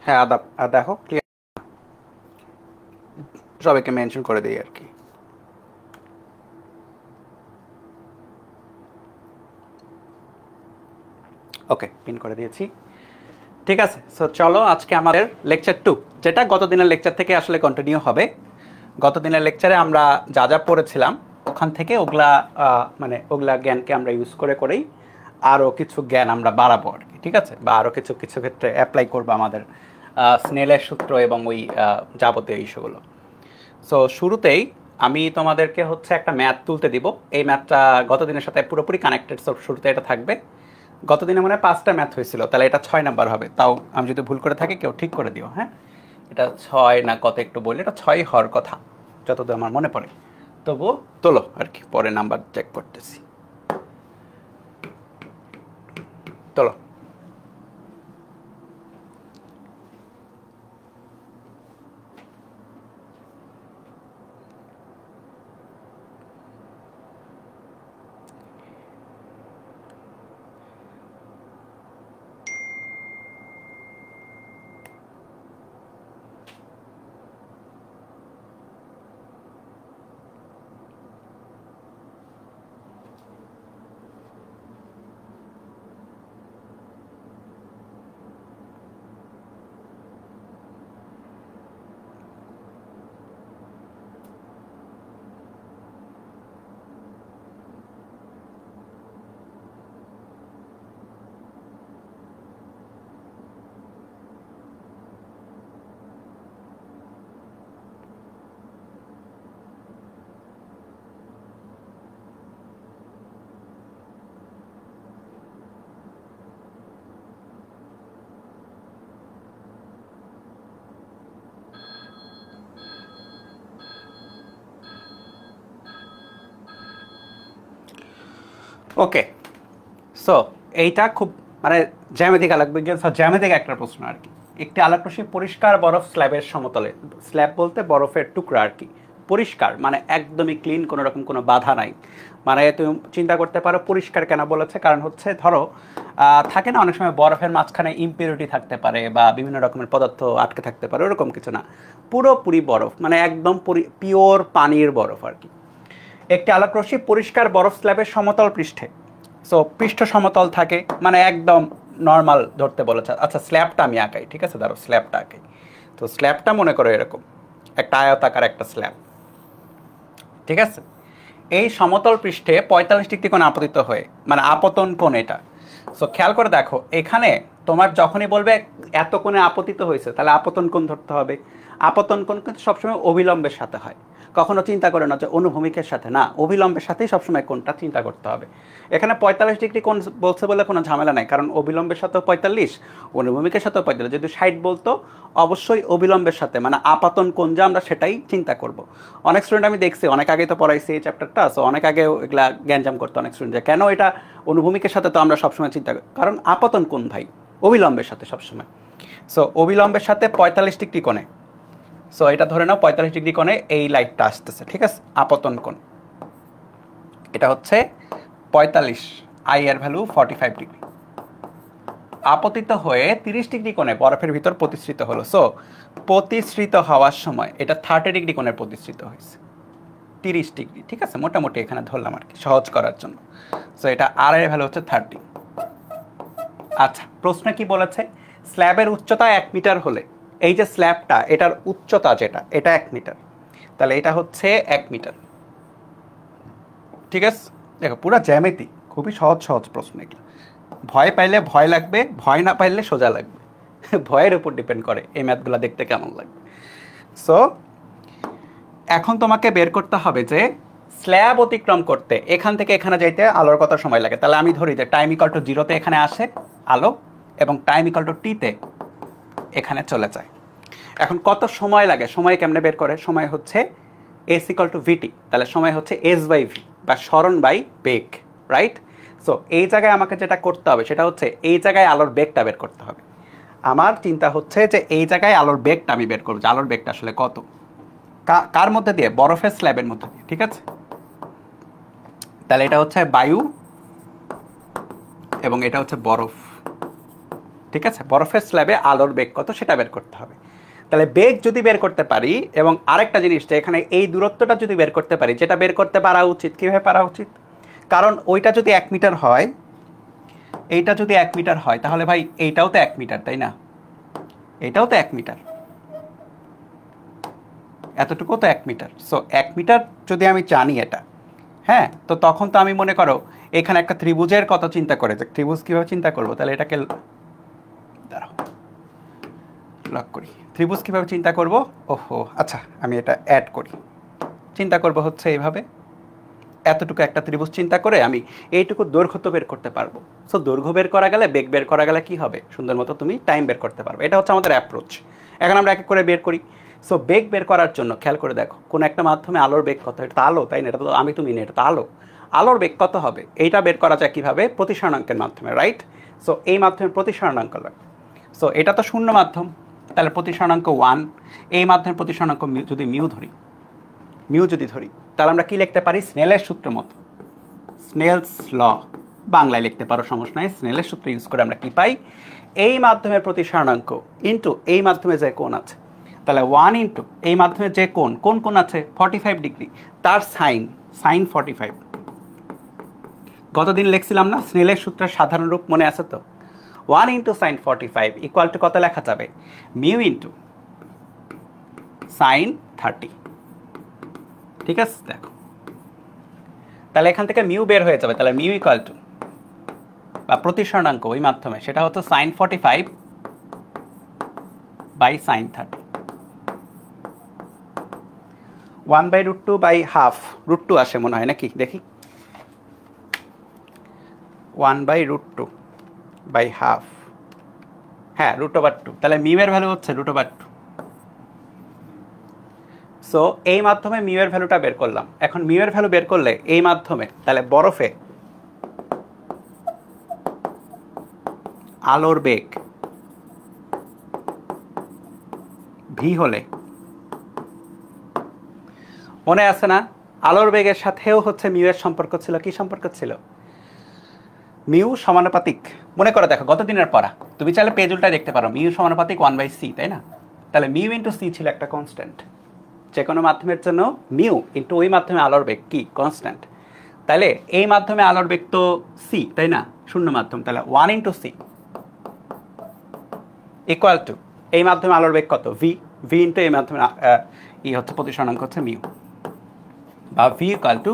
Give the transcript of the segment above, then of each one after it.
হ্যাঁ আদাব, দেখো ক্লিয়ার, সবাইকে মেনশন করে দিই আর কি। ওকে, পিন করে দিয়েছি। ঠিক আছে, সো চলো আজকে আমাদের লেকচার 2, যেটা গত দিনের লেকচার থেকে আসলে কন্টিনিউ হবে। গত দিনের লেকচারে আমরা যা যা পড়েছিলাম ওখান থেকে ওগুলা মানে ওগুলা জ্ঞানকে আমরা ইউজ করে করেই আরও কিছু জ্ঞান আমরা বাড়াবো আর কি। ঠিক আছে, বা আরও কিছু কিছু ক্ষেত্রে অ্যাপ্লাই করবো আমাদের স্নেলের সূত্র এবং ওই যাবতীয় ইস্যুগুলো। সো শুরুতেই আমি তোমাদেরকে হচ্ছে একটা ম্যাথ তুলতে দিব। এই ম্যাথটা গত দিনের সাথে পুরোপুরি কানেক্টেড, সব শুরুতে এটা থাকবে। গত দিনে মানে 5টা ম্যাথ হয়েছিল, তাহলে এটা 6 নাম্বার হবে। তাও আমি যদি ভুল করে থাকি কেউ ঠিক করে দিও। হ্যাঁ, এটা 6 না কত একটু বললে, এটা 6 হওয়ার কথা যতদূর আমার মনে পড়ে। তবুও তোলো আর কি, পরে নাম্বার চেক করতেছি। তোলো। ওকে, সো এইটা খুব মানে জ্যামিতিক আলোক বিজ্ঞান, জ্যামিতিক একটা প্রশ্ন আর কি। একটি আলোকরশ্মি পরিষ্কার বরফ স্ল্যাবের সমতলে, স্ল্যাব বলতে বরফের টুকরা আর কি, পরিষ্কার মানে একদমই ক্লিন, কোনো রকম কোনো বাধা নাই। মানে তুমি চিন্তা করতে পারো পরিষ্কার কেন বলেছে, কারণ হচ্ছে ধরো থাকে না অনেক সময় বরফের মাঝখানে ইম্পিউরিটি থাকতে পারে বা বিভিন্ন রকমের পদার্থ আটকে থাকতে পারে, ওরকম কিছু না, পুরোপুরি বরফ, মানে একদম পিওর পানির বরফ আর কি। একটি আলোকরশ্মি পরিষ্কার বরফ স্ল্যাবের সমতল পৃষ্ঠে, সো পৃষ্ঠ সমতল থাকে মানে একদম নর্মাল ধরতে বলেছে। আচ্ছা স্ল্যাবটা আমি আঁকাই, ঠিক আছে, ধরো স্ল্যাবটা আঁকাই। তো স্ল্যাবটা মনে করো এরকম একটা আয়তাকার একটা স্ল্যাব, ঠিক আছে। এই সমতল পৃষ্ঠে 45 ডিগ্রি কোণে আপতিত হয়ে, মানে আপতন কোণ এটা। সো খেয়াল করে দেখো, এখানে তোমার যখনই বলবে এত কোণে আপতিত হয়েছে, তাহলে আপতন কোণ ধরতে হবে। আপতন কোণ কিন্তু সবসময় অবিলম্বের সাথে হয়, কখনো চিন্তা করে না যে অনুভূমিকের সাথে, না, অবিলম্বের সাথেই সবসময় কোণটা চিন্তা করতে হবে। এখানে 45 ডিগ্রি কোণ বলছে বলে কোনো ঝামেলা নাই, কারণ অবিলম্বের সাথেও 45, অনুভূমিকের সাথেও 45। যদি 60 বলতো অবশ্যই অবিলম্বের সাথে, মানে আপাতন কোণ যা আমরা সেটাই চিন্তা করব। অনেক স্টুডেন্ট আমি দেখছি, অনেক আগে তো পড়াইছি এই চ্যাপ্টারটা, সো অনেক আগে এগুলা গ্যাঞ্জাম করতো অনেক স্টুডেন্ট, যে কেন এটা অনুভূমিকের সাথে তো আমরা সবসময় চিন্তা করি, কারণ আপতন কোণ ভাই অবিলম্বের সাথে সবসময়। সো অবিলম্বের সাথে 45 ডিগ্রি কোণে, সো এটা ধরে নাও 45 ডিগ্রি কোণে এই লাইটটা আসতেছে, ঠিক আছে, আপতন কোণ। এটা হচ্ছে 45, আই এর ভ্যালু 45 ডিগ্রি। আপতিত হয়ে 30 ডিগ্রি কোণে বরফের ভিতর প্রতিষ্ঠিত হলো। সো প্রতিষ্ঠিত হওয়ার সময় এটা 30 ডিগ্রি কোণে প্রতিষ্ঠিত হয়েছে, 30 ডিগ্রি, ঠিক আছে, মোটামুটি এখানে ধরলাম আর কি সহজ করার জন্য। সো এটা আর এর ভ্যালু হচ্ছে 30। আচ্ছা, প্রশ্ন কি বলেছে, স্ল্যাবের উচ্চতা 1 মিটার হলে, এই যে স্ল্যাবটা এটার উচ্চতা যেটা, এটা 1 মিটার, তাহলে এটা হচ্ছে 1 মিটার, ঠিক আছে। দেখো পুরো জ্যামিতি, খুবই সহজ সহজ প্রশ্ন এগুলো। ভয় পাইলে ভয় লাগবে, ভয় না পাইলে সোজা লাগবে। ভয়ের উপর ডিপেন্ড করে এই ম্যাথগুলো দেখতে কেমন লাগবে। সো এখন তোমাকে বের করতে হবে যে স্ল্যাব অতিক্রম করতে এখান থেকে এখানে যাইতে আলোর কত সময় লাগে। তাহলে আমি ধরি যে টাইম ইকুয়াল টু 0-তে এখানে আসে আলো, এবং টাইম ইকুয়াল টু টিতে এখানে চলে যায়। এখন কত সময় লাগে, সময় কেমনে বের করে, সময় হচ্ছে এস ইকুয়াল টু ভিটি, তাহলে সময় হচ্ছে এস বাই ভি বা সরণ বাই বেগ, রাইট। সো এই জায়গায় আমাকে যেটা করতে হবে সেটা হচ্ছে এই জায়গায় আলোর বেগটা বের করতে হবে। আমার চিন্তা হচ্ছে যে এই জায়গায় আলোর বেগটা আমি বের করবো, যে আলোর বেগটা আসলে কত, কার মধ্যে দিয়ে, বরফের স্ল্যাবের মধ্যে দিয়ে, ঠিক আছে। তাহলে এটা হচ্ছে বায়ু এবং এটা হচ্ছে বরফ, ঠিক আছে, বরফের স্ল্যাবে আলোর বেগ কত সেটা বের করতে হবে। তাহলে বেগ যদি বের করতে পারি এবং আরেকটা জিনিস যে এখানে এই দূরত্বটা যদি বের করতে পারি, যেটা বের করতে পারা উচিত, কীভাবে পারা উচিত, কারণ ওইটা যদি 1 মিটার হয়, এইটা যদি 1 মিটার হয়, তাহলে ভাই এইটাও তো 1 মিটার, তাই না? এটাও তো 1 মিটার, এতটুকু তো 1 মিটার। সো 1 মিটার যদি আমি জানি এটা, হ্যাঁ, তো তখন তো আমি মনে করো এখানে একটা ত্রিভুজের কত চিন্তা করে, যে ত্রিভুজ কীভাবে চিন্তা করবো, তাহলে এটাকে দাঁড়াও লক করি। ত্রিভুজ কীভাবে চিন্তা করব, ওহো আচ্ছা আমি এটা অ্যাড করি। চিন্তা করব হচ্ছে এইভাবে, এতটুকু একটা ত্রিভুজ চিন্তা করে আমি এইটুকু দৈর্ঘ্য তো বের করতে পারবো। সো দৈর্ঘ্য বের করা গেলে, বেগ বের করা গেলে কি হবে, সুন্দর মতো তুমি টাইম বের করতে পারবে। এটা হচ্ছে আমাদের অ্যাপ্রোচ। এখন আমরা এক এক করে বের করি। সো বেগ বের করার জন্য খেয়াল করে দেখো, কোন একটা মাধ্যমে আলোর বেগ কত, এটা তো আলো, তাই না? এটা তো আমি তুমি না, এটা তো আলো। আলোর বেগ কত হবে এইটা বের করা যায় কীভাবে, প্রতিসরণাঙ্কের মাধ্যমে, রাইট? সো এই মাধ্যমে প্রতিসরণাঙ্ক লাগবে। সো এটা তো শূন্য মাধ্যম, তাহলে প্রতিসরণাঙ্ক 1। এই মাধ্যমের প্রতিসরণাঙ্ক যদি মিউ যদি ধরি, তাহলে আমরা কি লিখতে পারি, স্নেলের সূত্র মতো, স্নেলস ল, বাংলায় লিখতে পারো সমস্যা নাই। স্নেলের সূত্র ইউজ করে আমরা কি পাই, এই মাধ্যমের প্রতিসরণাঙ্ক ইন্টু এই মাধ্যমে যে কোণ আছে, তাহলে 1 ইন্টু এই মাধ্যমে যে কোণ আছে 45 ডিগ্রি, তার সাইন 45। গতদিন লিখছিলাম না স্নেলের সূত্রের সাধারণ রূপ, মনে আছে তো? 1 ইন্টু সাইন 45 ইকুয়াল টু কত লেখা যাবে, মিউ ইন্টু সাইন 30। ঠিক আছে, দেখো তাহলে এখান থেকে মিউ বের হয়ে যাবে। তাহলে মিউ ইকুয়াল টু, বা প্রতিসরণাঙ্ক ওই মাধ্যমে, সেটা হচ্ছে sine 45 by sine 30। 1/√2 by half, √2 আসে মনে হয় নাকি, দেখি 1/√2 বাই হাফ, হ্যাঁ √2। তাহলে মিউ এর ভ্যালু হচ্ছে √2। সো এই মাধ্যমে মিউ এর ভ্যালুটা বের করলাম। এখন মিউ এর ভ্যালু বের করলে এই মাধ্যমে, তাহলে বরফে আলোর বেগ ভি হলে, মনে আছে না আলোর বেগের সাথেও হচ্ছে মিউ এর সম্পর্ক ছিল, কি সম্পর্ক ছিল, মিউ সমানুপাতিক। মনে করে দেখো গত দিনের পড়া, তুমি চাইলে পেজ উল্টায় দেখতে পারো, মিউ সমানুপাতিক 1/c, তাই না? তাহলে মিউ ইন্টু সি ছিল একটা কনস্ট্যান্ট, যে কোনো মাধ্যমের জন্য মিউ ইন্টু ওই মাধ্যমে আলোর বেগ কি কনস্ট্যান্ট। তাহলে এই মাধ্যমে আলোর বেগ তো সি, তাই না, শূন্য মাধ্যম, তাহলে 1 ইন্টু সি ইকুয়াল টু এই মাধ্যমে আলোর বেগ কত, ভি ইন্টু এই মাধ্যমে হচ্ছে প্রতিসরণাঙ্ক হচ্ছে মিউ, বা V equal to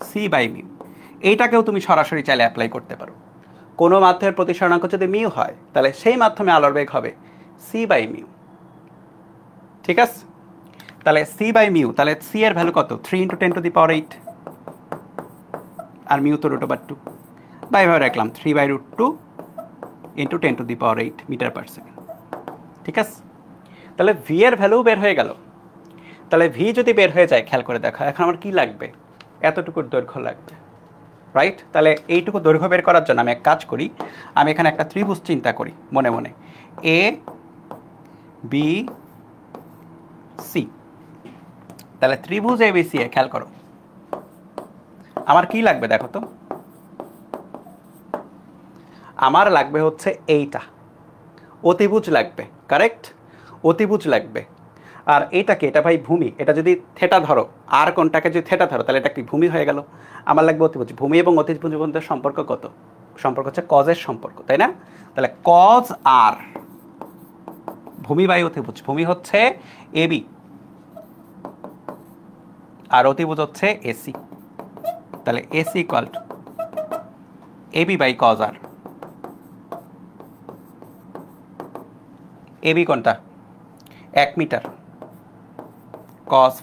C by mu. এইটাকেও তুমি সরাসরি চাইলে অ্যাপ্লাই করতে পারো। কোনো মাধ্যমের প্রতিসরণাঙ্ক যদি মিউ হয়, তাহলে সেই মাধ্যমে আলোর বেগ হবে সি বাই মিউ। ঠিক আছে, তাহলে সি বাই মিউ, তাহলে সি এর ভ্যালু কত, 3 ইন্টু 10⁸, আর মিউ তো √2, বা এভাবে রাখলাম 3/√2 ইন্টু 10⁸ মিটার পার সেকেন্ড। ঠিক আছে, তাহলে ভি এর ভ্যালু বের হয়ে গেল। তাহলে ভি যদি বের হয়ে যায়, খেয়াল করে দেখা, এখন আমার কি লাগবে, এতটুকুর দৈর্ঘ্য লাগবে, রাইট? তাহলে এইটুকু দৈর্ঘ্য বের করার জন্য আমি এক কাজ করি, আমি এখানে একটা ত্রিভুজ চিন্তা করি মনে মনে, এ বি সি। তাহলে ত্রিভুজ এ বি সি এ খেয়াল করো, আমার কি লাগবে দেখো তো, আমার লাগবে হচ্ছে এইটা, অতিভুজ লাগবে, কারেক্ট, অতিভুজ লাগবে। আর এইটাকে, এটা ভাই ভূমি, এটা যদি থেটা ধরো, আর কোনটাকে যদি থেটা ধরো, তাহলে এটা কি ভূমি হয়ে গেল। আমার লাগবে অতিভুজ। ভূমি এবং অতিভুজের মধ্যে সম্পর্ক কত, সম্পর্ক হচ্ছে কজের সম্পর্ক, তাই না? তাহলে কজ আর, ভূমি বাই অতিভুজ, ভূমি হচ্ছে এবি আর অতিভুজ হচ্ছে এসি। তাহলে AC equal to AB by cos R. AB কোনটা, 1 মিটার, cos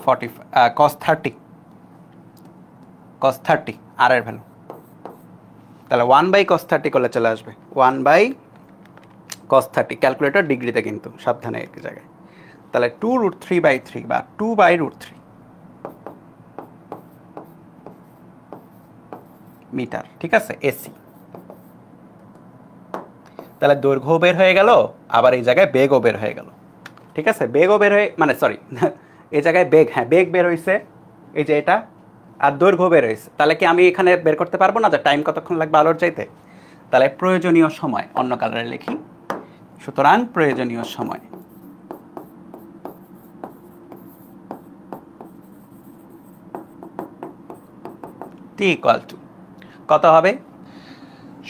30 আর এর ভ্যালু, তাহলে 1/cos 30 করলে চলে আসবে 1/cos 30। ক্যালকুলেটর ডিগ্রিতে কিন্তু, সাবধানে এক জায়গায়। তাহলে 2√3/3 বা 2/√3 মিটার। ঠিক আছে, এসি। তাহলে দৈর্ঘ্য বের হয়ে গেল, আবার এই জায়গায় বেগও বের হয়ে গেল। ঠিক আছে, বেগও বের হয়ে, মানে সরি এই জায়গায় বেগ, হ্যাঁ বেগ বের হয়েছে, এই যে এটা, আর দৈর্ঘ্য বের হয়েছে। তাহলে কি আমি এখানে বের করতে পারবো না যে টাইম কতক্ষণ লাগবে আলোর চাইতে? তাহলে প্রয়োজনীয় সময় অন্য কালারে লিখি, সুতরাং প্রয়োজনীয় সময় টি ইকুয়াল টু কত হবে?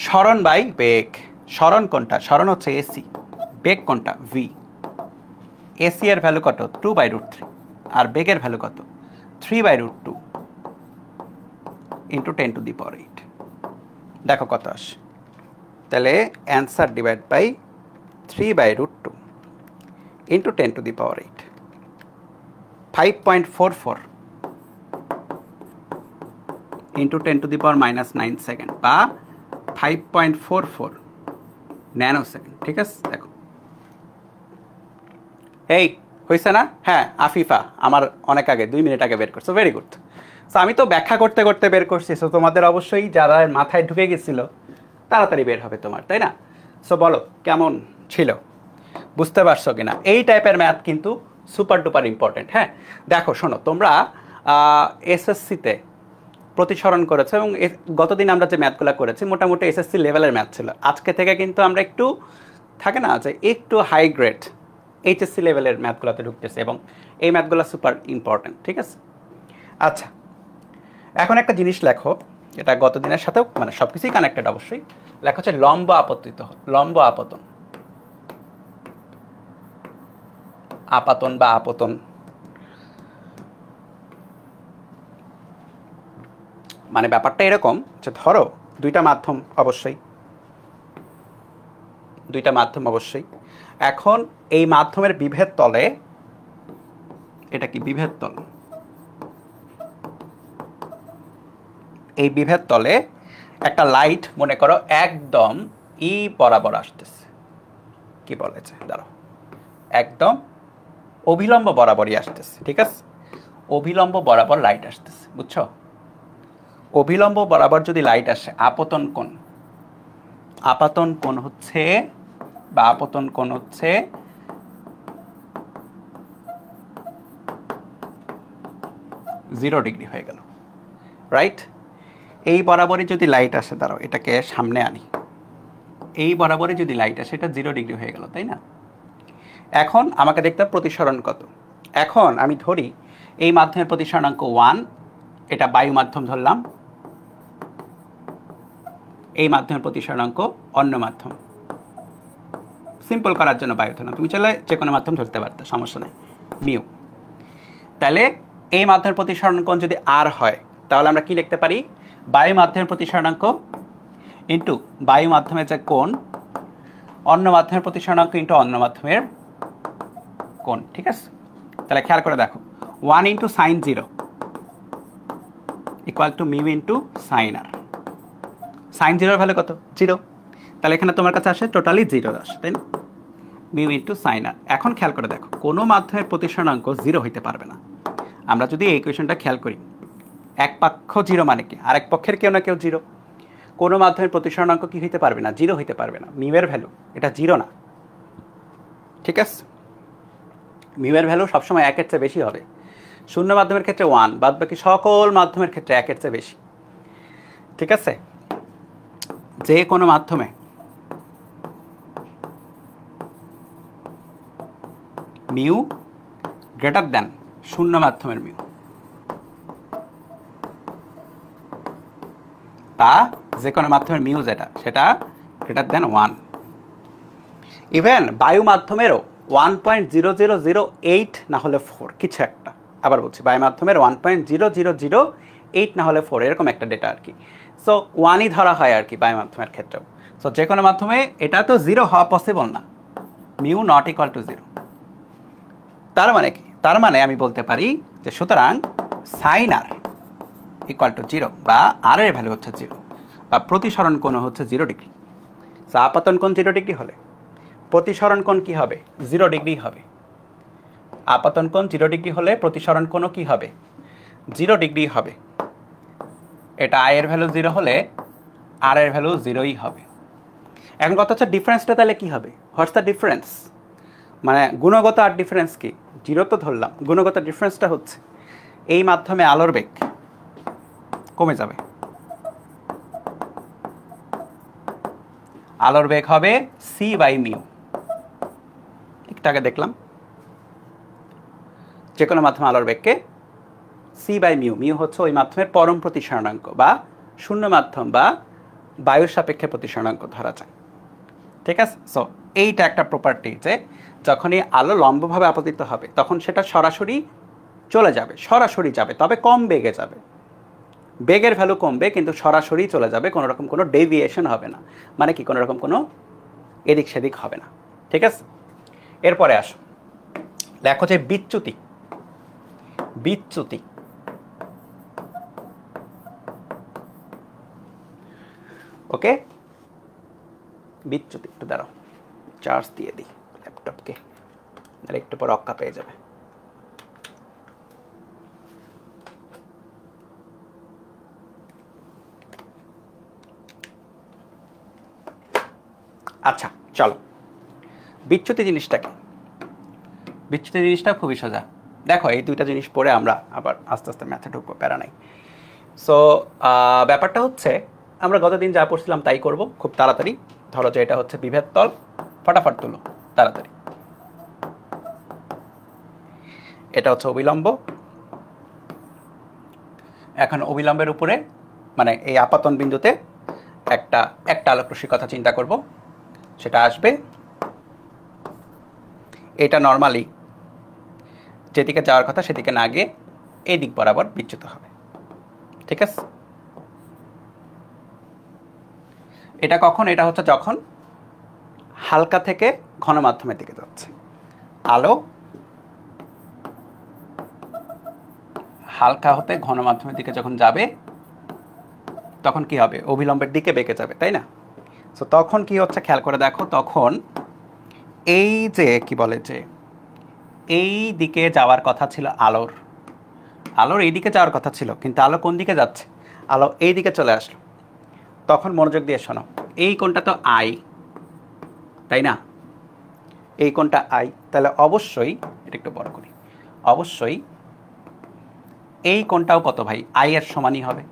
সরণ বাই বেগ। সরণ কোনটা? সরণ হচ্ছে এসি, বেগ কোনটা? ভি। এসি এর ভ্যালু কত? 2/√3, আর বেগের ভ্যালু কত? 3/√2 ইন্টু 10⁸। দেখো কত আসে। তাহলে answer divide by 3/√2 into 10⁸, 5.44 into 10⁻⁻9 second বা 5.44 ন্যানো সেকেন্ড। ঠিক আছে, দেখো এই হয়েছে না? হ্যাঁ, আফিফা আমার অনেক আগে 2 মিনিট আগে বের করছো, ভেরি গুড। সো আমি তো ব্যাখ্যা করতে করতে বের করছি, সো তোমাদের অবশ্যই যারা মাথায় ঢুকে গেছিল তাড়াতাড়ি বের হবে তোমার, তাই না? সো বলো কেমন ছিল, বুঝতে পারছো কিনা? এই টাইপের ম্যাথ কিন্তু সুপার ডুপার ইম্পর্টেন্ট। হ্যাঁ দেখো শোনো, তোমরা এসএসসিতে প্রতিসরণ করেছো এবং গতদিন আমরা যে ম্যাথগুলো করেছি মোটামুটি এসএসসি লেভেলের ম্যাথ ছিল। আজকে থেকে কিন্তু আমরা একটু থাকে না যে একটু হাই গ্রেড এইচএসসি লেভেলের ম্যাথগুলোতে ঢুকতেছে এবং এই ম্যাথগুলো সুপার ইম্পর্টেন্ট। ঠিক আছে, আচ্ছা এখন একটা জিনিস লেখো, এটা গত দিনের সাথেও মানে সব কিছুই কানেক্টেড অবশ্যই। লেখা হচ্ছে লম্ব আপতিত, লম্ব আপতন, আপাতন বা আপতন। মানে ব্যাপারটা এরকম যে ধরো দুইটা মাধ্যম অবশ্যই, এখন এই মাধ্যমের বিভেদ তলে, এটা কি বিভেদ তল, এই বিভেদ তলে একটা লাইট মনে করো একদম ই বরাবর আসতেছে, কি বলেছে দাঁড়াও, একদম অভিলম্ব বরাবরই আসতেছে। ঠিক আছে, অভিলম্ব বরাবর লাইট আসতেছে, বুঝছো? অভিলম্ব বরাবর যদি লাইট আসে, আপতন কোণ হচ্ছে বা আপতন কোণ হচ্ছে 0 ডিগ্রি হয়ে গেল, রাইট? এই বরাবরই যদি লাইট আসে, দাঁড়াও এটাকে সামনে আনি, এই বরাবরই যদি লাইট আসে এটা 0 ডিগ্রি হয়ে গেল, তাই না? এখন আমাকে দেখতে হবে প্রতিসরণ কত। এখন আমি ধরি এই মাধ্যমের প্রতিসরণাঙ্ক 1, এটা বায়ু মাধ্যম ধরলাম, এই মাধ্যমের প্রতিসরণাঙ্ক অন্য মাধ্যম, সিম্পল করার জন্য বায়ু ধরলাম, তুমি চাইলে যে কোনো মাধ্যম ধরতে পারতে, সমস্যা নেই, মিউ। তাহলে এই মাধ্যমের প্রতিসরণ কোণ যদি আর হয় তাহলে আমরা কি লিখতে পারি? বায়ু মাধ্যমের প্রতিসরণাঙ্ক ইন্টু বায়ু মাধ্যমের যে কোণ, অন্য মাধ্যমের প্রতিসরণাঙ্ক ইন্টু অন্য মাধ্যমের কোণ। ঠিক আছে, তাহলে খেয়াল করে দেখো, 1 into sine 0 equal to mu into sine R. Sine 0 এর ভ্যালু কত? 0, তাহলে এখানে তোমার কাছে আসে টোটালি 0 আসে, তাই না? মিউ ইন্টু সাইন আর। এখন খেয়াল করে দেখো, কোনো মাধ্যমের প্রতিসরণাঙ্ক 0 হইতে পারবে না। আমরা যদি এই ইকুয়েশনটা খেয়াল করি, এক পক্ষ 0 মানে কি? আরেক পক্ষের কেউ না কেউ 0। কোনো মাধ্যমের প্রতিসরণাঙ্ক কি হইতে পারবে না? 0 হইতে পারবে না। মিউ এর ভ্যালু এটা 0 না, ঠিক আছে? মিউ এর ভ্যালু সবসময় 1 এর চেয়ে বেশি হবে। শূন্য মাধ্যমের ক্ষেত্রে 1, বাদ বাকি সকল মাধ্যমের ক্ষেত্রে 1 এর চেয়ে বেশি। ঠিক আছে, যে কোনো মাধ্যমে মিউ গ্রেটার দেন শূন্য মাধ্যমের মিউ, তা যে কোনো মাধ্যমের মিউ যেটা সেটা গ্রেটার দেন 1। ইভেন বায়ু মাধ্যমেরও 1.0008 না হলে 4 কিছু একটা, আবার বলছি বায়ু মাধ্যমের 1.0008 না হলে 4 এরকম একটা ডেটা আর কি। সো 1ই ধরা হয় আর কি বায়ু মাধ্যমের ক্ষেত্রেও। সো যে কোনো মাধ্যমে এটা তো 0 হওয়া পসিবল না, মিউ নট ইকুয়াল টু 0। তার মানে কি? তার মানে আমি বলতে পারি যে সুতরাং সাইন আর ইকুয়াল টু 0 বা আর এর ভ্যালু হচ্ছে 0 বা প্রতিসরণ কোণ হচ্ছে 0 ডিগ্রি। সো আপতন কোণ 0 ডিগ্রি হলে প্রতিসরণ কোণ কি হবে? 0 ডিগ্রি হবে। আপতন কোণ 0 ডিগ্রি হলে প্রতিসরণ কোণও কি হবে? 0 ডিগ্রি হবে। এটা আই এর ভ্যালু 0 হলে আর এর ভ্যালু 0ই হবে। এখন কথা হচ্ছে ডিফারেন্সটা তাহলে কি হবে? What's the difference? মানে গুণগত আর ডিফারেন্স কি? 0 তো ধরলাম, গুণগত ডিফারেন্সটা হচ্ছে এই মাধ্যমে আলোর বেগ কমে যাবে, আলোর বেগ হবে c/μ। একটু আগে দেখলাম যে কোনো মাধ্যমে আলোর বেগকে c/μ, মিউ হচ্ছে ওই মাধ্যমের পরম প্রতিসরণাঙ্ক বা শূন্য মাধ্যম বা বায়ুর সাপেক্ষে প্রতিসরণাঙ্ক ধরা যায়। ঠিক আছে? সো এইটা একটা প্রপার্টি যে যখনই আলো লম্বভাবে আপতিত হবে তখন সেটা সরাসরি চলে যাবে, সরাসরি যাবে, তবে কম বেগে যাবে। বেগের ভ্যালু কমবে কিন্তু সরাসরি চলে যাবে, কোনো রকম কোনো ডেভিয়েশন হবে না, মানে কি কোনো রকম কোনো এদিক সেদিক হবে না। ঠিক আছে? এরপরে আসো, দেখো যে বিচ্যুতি, বিচ্যুতি ওকে, বিচ্যুতি একটু দাঁড়াও, চার্জ দিয়ে দিই ল্যাপটপকে, আর একটু পর অক্কা পেয়ে যাবে। আচ্ছা চলো, বিচ্যুতি জিনিসটা কি? বিচ্যুতি জিনিসটা খুবই সোজা। দেখো এই দুইটা জিনিস পড়ে আমরা আবার আস্তে আস্তে ম্যাথে ঢুকবো, প্যারা নাই। সো ব্যাপারটা হচ্ছে আমরা গতদিন যা পড়ছিলাম তাই করব খুব তাড়াতাড়ি। ধরো যে এটা হচ্ছে বিভেদ তল, ফটাফট তুলো তাড়াতাড়ি। এটা হচ্ছে অবিলম্ব। এখন অবিলম্বের উপরে মানে এই আপাতন বিন্দুতে একটা আলোকরশ্মির কথা চিন্তা করব, সেটা আসবে, এটা নর্মালি যেদিকে যাওয়ার কথা সেদিকে না গিয়ে এই দিক বরাবর বিচ্যুত হবে। ঠিক আছে? এটা কখন? এটা হচ্ছে যখন হালকা থেকে ঘন মাধ্যমের দিকে যাচ্ছে। আলো হালকা হতে ঘন মাধ্যমের দিকে যখন যাবে তখন কি হবে? অবিলম্বের দিকে বেঁকে যাবে, তাই না? সো তখন কি হচ্ছে খেয়াল করে দেখো, তখন এই যে কি বলে যে এই দিকে যাওয়ার কথা ছিল আলোর, আলোর এই দিকে যাওয়ার কথা ছিল, কিন্তু আলো কোন দিকে যাচ্ছে? আলো এই দিকে চলে আসলো। তখন মনোযোগ দিয়ে শোনো, এই কোণটা তো আই, তাই না? এই কোণটা আই, তাহলে অবশ্যই এটা একটু বড় করি, অবশ্যই এই কোণটাও কত ভাই? আই এর সমানই হবে,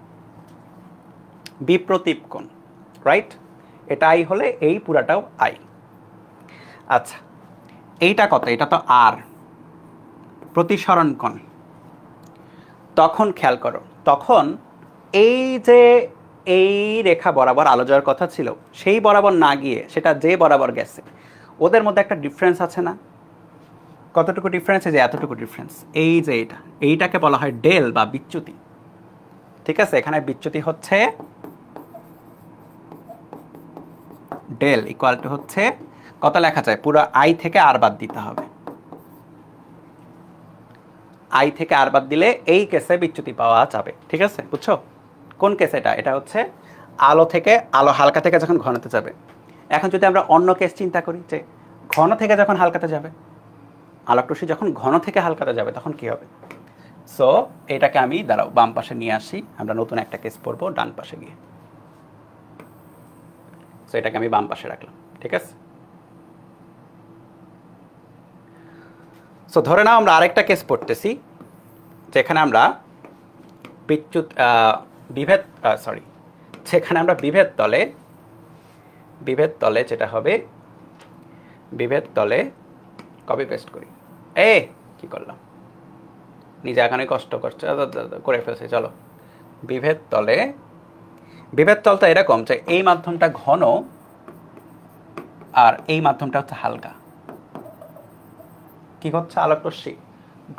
বিপ্রতীপ কোণ, রাইট? এটা আই হলে এই পুরাটাও আই। আচ্ছা এইটা কত? এটা তো আর, প্রতিসরণ কোণ। তখন খেয়াল করো, তখন এই যে এই রেখা বরাবর আলো যাওয়ার কথা ছিল সেই বরাবর না গিয়ে সেটা যে বরাবর গেছে, ওদের মধ্যে একটা ডিফারেন্স আছে না? কতটুকু ডিফারেন্স? যে এতটুকু ডিফারেন্স। এই যে এইটাকে বলা হয় ডেল বা বিচ্যুতি। ঠিক আছে? এখানে বিচ্যুতি হচ্ছে ডেল ইকুয়াল টু হচ্ছে কত লেখা যায়? পুরো আই থেকে আর বাদ দিতে হবে। আই থেকে আর বাদ দিলে এই কেসে বিচ্যুতি পাওয়া যাবে। ঠিক আছে? বুঝছো কোন কেস এটা? এটা হচ্ছে আলো থেকে, আলো হালকা থেকে যখন ঘনতে যাবে। এখন যদি আমরা অন্য কেস চিন্তা করি, যে ঘন থেকে যখন হালকাতে যাবে, আলোকরশ্মি যখন ঘন থেকে হালকাতে যাবে তখন কি হবে? সো এটাকে আমি দাঁড়াও বাম পাশে নিয়ে আসি, আমরা নতুন একটা কেস পড়বো ডান পাশে গিয়ে। সো এটাকে আমি বাম পাশে রাখলাম। ঠিক আছে? সো ধরে নাও আমরা আরেকটা কেস পড়তেছি যেখানে আমরা যেখানে আমরা বিভেদ তলে যেটা হবে, বিভেদ তলে কপি পেস্ট করি। কি করলাম? নিজে এখানে কষ্ট করছে, করে ফেলছি। চলো, বিভেদ তলটা এরকম যে এই মাধ্যমটা ঘন আর এই মাধ্যমটা হচ্ছে হালকা। কি হচ্ছে? আলোকরশ্মি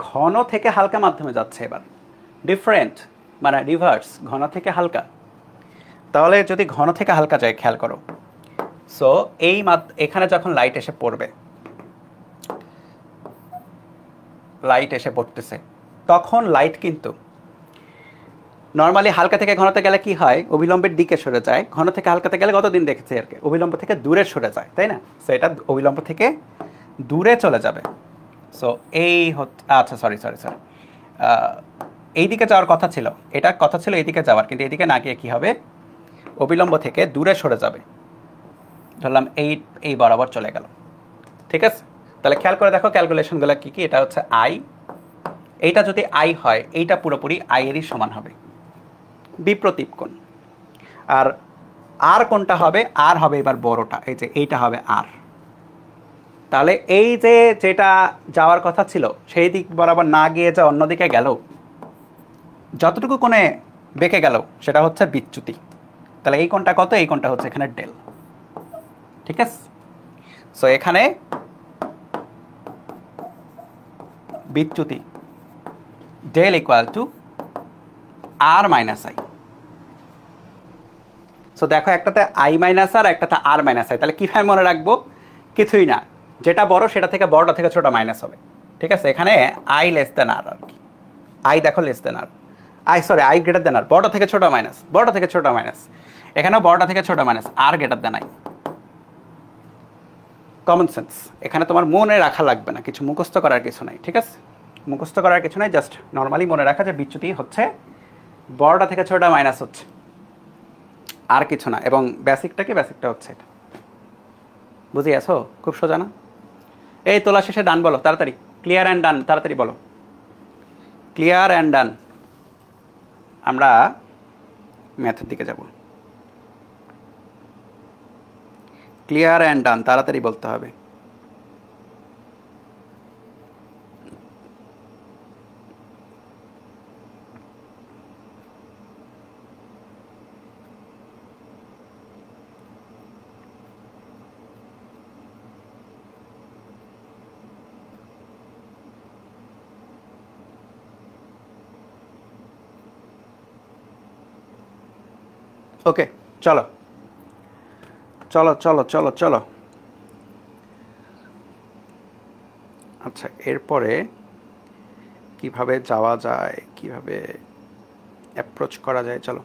ঘন থেকে হালকা মাধ্যমে যাচ্ছে, এবার ডিফারেন্ট মানে রিভার্স, ঘন থেকে হালকা। তাহলে যদি ঘন থেকে হালকা যায়, খেয়াল করো, সো এখানে যখন লাইট এসে পড়বে, লাইট এসে পড়তেছে, তখন লাইট কিন্তু নর্মালি হালকা থেকে ঘনতে গেলে কি হয়? অবিলম্বের দিকে সরে যায়। ঘন থেকে হালকাতে গেলে কতদিন দেখেছি আর কি, অবিলম্ব থেকে দূরে সরে যায়, তাই না? সো এটা অবিলম্ব থেকে দূরে চলে যাবে। সো এই আচ্ছা সরি এই দিকে যাওয়ার কথা ছিল, এটার কথা ছিল এইদিকে যাওয়ার, কিন্তু এইদিকে না গিয়ে কী হবে? অবিলম্ব থেকে দূরে সরে যাবে। ধরলাম এই বরাবর চলে গেল। ঠিক আছে? তাহলে খেয়াল করে দেখো ক্যালকুলেশনগুলো কী কী। এটা হচ্ছে আই, এইটা যদি আই হয় এইটা পুরোপুরি আই এরই সমান হবে, বিপ্রতীপ কোণ। আর আর কোনটা হবে? আর হবে এবার বড়টা, এই যে এইটা হবে আর। তাহলে এই যে যেটা যাওয়ার কথা ছিল সেই দিক বরাবর না গিয়ে যা অন্যদিকে গেল, যতটুকু কোণে বেঁকে গেল সেটা হচ্ছে বিচ্যুতি। তাহলে এই কোণটা কত? এই কোণটা হচ্ছে এখানে ডেল। ঠিক আছে, সো এখানে বিচ্যুতি del equal to R minus I. So দেখো একটাতে আই মাইনাস আর, একটাতে আর মাইনাস আই। তাহলে কীভাবে মনে রাখবো? কিছুই না, যেটা বড় সেটা থেকে বড়টা থেকে ছোট মাইনাস হবে। ঠিক আছে, এখানে আই লেস দেন আর কি, আই দেখো less than r, i greater than r, বড়টা থেকে ছোট মাইনাস, বড়টা থেকে ছোট মাইনাস, এখানেও বড়টা থেকে ছোট minus, R greater than I. Common sense, এখানে তোমার মনে রাখা লাগবে না, কিছু মুখস্থ করার কিছু নাই। ঠিক আছে, মুখস্থ করার কিছু নাই, জাস্ট নর্মালি মনে রাখা যে বিচ্যুতি হচ্ছে বড়টা থেকে ছোটটা মাইনাস হচ্ছে, আর কিছু না। এবং বেসিকটা কি? বেসিকটা হচ্ছে এটা। বুঝে আছো? খুব সোজা না? এই তোলা শেষে ডান বলো তাড়াতাড়ি, ক্লিয়ার অ্যান্ড ডান, তাড়াতাড়ি বলো ক্লিয়ার অ্যান্ড ডান। আমরা ম্যাথের দিকে যাব। ক্লিয়ার অ্যান্ড ডান, তাড়াতাড়ি বলতে হবে। ওকে, চলো চলো চলো চলো চলো। আচ্ছা, এরপরে কিভাবে যাওয়া যায়, কিভাবে অ্যাপ্রোচ করা যায়, চলো।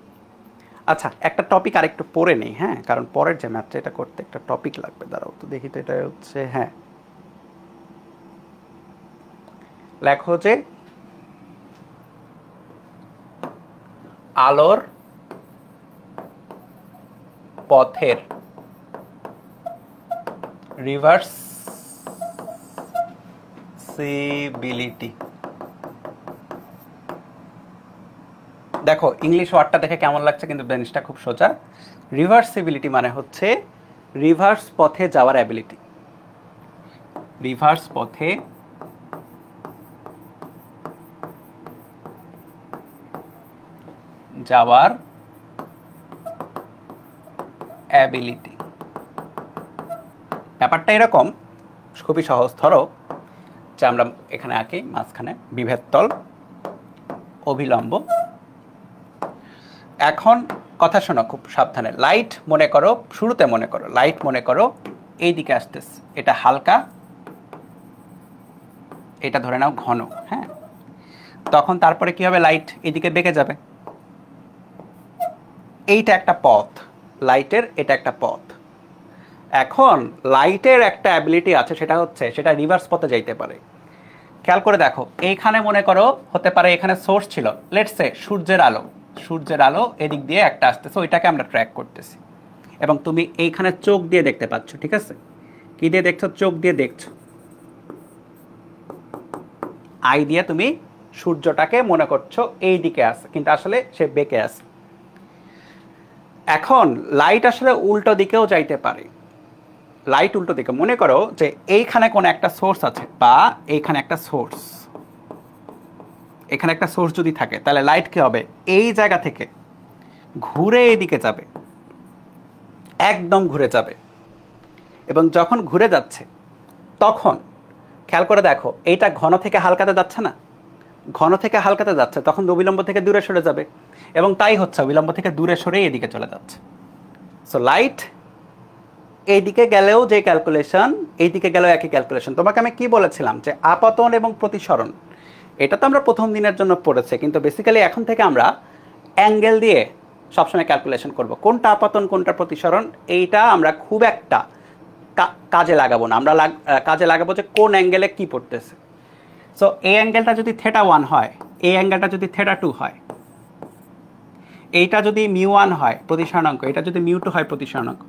আচ্ছা, একটা টপিক আরেকটু পড়ে নেই, হ্যাঁ, কারণ পরের যে ম্যাথটা এটা করতে একটা টপিক লাগবে। দাঁড়াও তো দেখি তো, এটা হচ্ছে, হ্যাঁ, লেখো যে আলোর পথের রিভার্সিবিলিটি। দেখো ইংলিশ ওয়ার্ডটা দেখে কেমন লাগছে, কিন্তু জিনিসটা খুব সোজা। রিভার্সিবিলিটি মানে হচ্ছে রিভার্স পথে যাওয়ার অ্যাবিলিটি। রিভার্স পথে যাওয়ার অ্যাবিলিটি। ব্যাপারটা এরকম, খুবই সহজ। ধরো যে আমরা এখানে আঁকি মাঝখানে বিভেদ তল, অভিলম্ব। এখন কথা শোনো খুব সাবধানে। লাইট মনে করো, শুরুতে মনে করো লাইট মনে করো এই দিকে আসতেছে, এটা হালকা, এটা ধরে নাও ঘন, হ্যাঁ। তখন তারপরে কি হবে? লাইট এদিকে বেঁকে যাবে। এইটা একটা পথ, লাইটের এটা একটা পথ। এখন লাইটের একটা অ্যাবিলিটি আছে, সেটা হচ্ছে সেটা রিভার্স পথে যাইতে পারে। খেয়াল করে দেখো, এইখানে মনে করো হতে পারে এখানে সোর্স ছিল, লেটস সে সূর্যের আলো, সূর্যের আলো এদিক দিয়ে একটা আসতেছে, ওইটাকে আমরা ট্র্যাক করতেছি। এবং তুমি এইখানে চোখ দিয়ে দেখতে পাচ্ছ, ঠিক আছে? কি দিয়ে দেখছো? চোখ দিয়ে দেখছো, আই দিয়ে তুমি সূর্যটাকে মনে করছো এই দিকে আছে, কিন্তু আসলে সে বেঁকে আছে। এখন লাইট আসলে উল্টো দিকেও যাইতে পারে। লাইট উল্টো দিকে, মনে করো যে এইখানে কোনো একটা সোর্স আছে, বা এইখানে একটা সোর্স, এখানে একটা সোর্স যদি থাকে, তাহলে লাইট কি হবে? এই জায়গা থেকে ঘুরে এইদিকে যাবে, একদম ঘুরে যাবে। এবং যখন ঘুরে যাচ্ছে তখন খেয়াল করে দেখো, এইটা ঘন থেকে হালকাতে যাচ্ছে না? ঘন থেকে হালকাতে যাচ্ছে, তখন অবিলম্ব থেকে দূরে সরে যাবে। এবং তাই হচ্ছে, অবিলম্ব থেকে দূরে সরে এদিকে চলে যাচ্ছে। সো লাইট এইদিকে গেলেও যে ক্যালকুলেশন, এইদিকে গেলেও একই ক্যালকুলেশন। তোমাকে আমি কি বলেছিলাম যে আপতন এবং প্রতিসরণ, এটা তো আমরা প্রথম দিনের জন্য পড়েছি, কিন্তু বেসিক্যালি এখন থেকে আমরা অ্যাঙ্গেল দিয়ে সবসময় ক্যালকুলেশন করব। কোনটা আপতন কোনটা প্রতিসরণ, এইটা আমরা খুব একটা কাজে লাগাবো না। আমরা কাজে লাগাবো যে কোন অ্যাঙ্গেলে কি পড়তেছে। সো এই অ্যাঙ্গেলটা যদি θ1 হয়, এই অ্যাঙ্গেলটা যদি θ2 হয়, এইটা যদি μ1 হয় প্রতিসরণাঙ্ক, এটা যদি μ2 হয় প্রতিসরণাঙ্ক,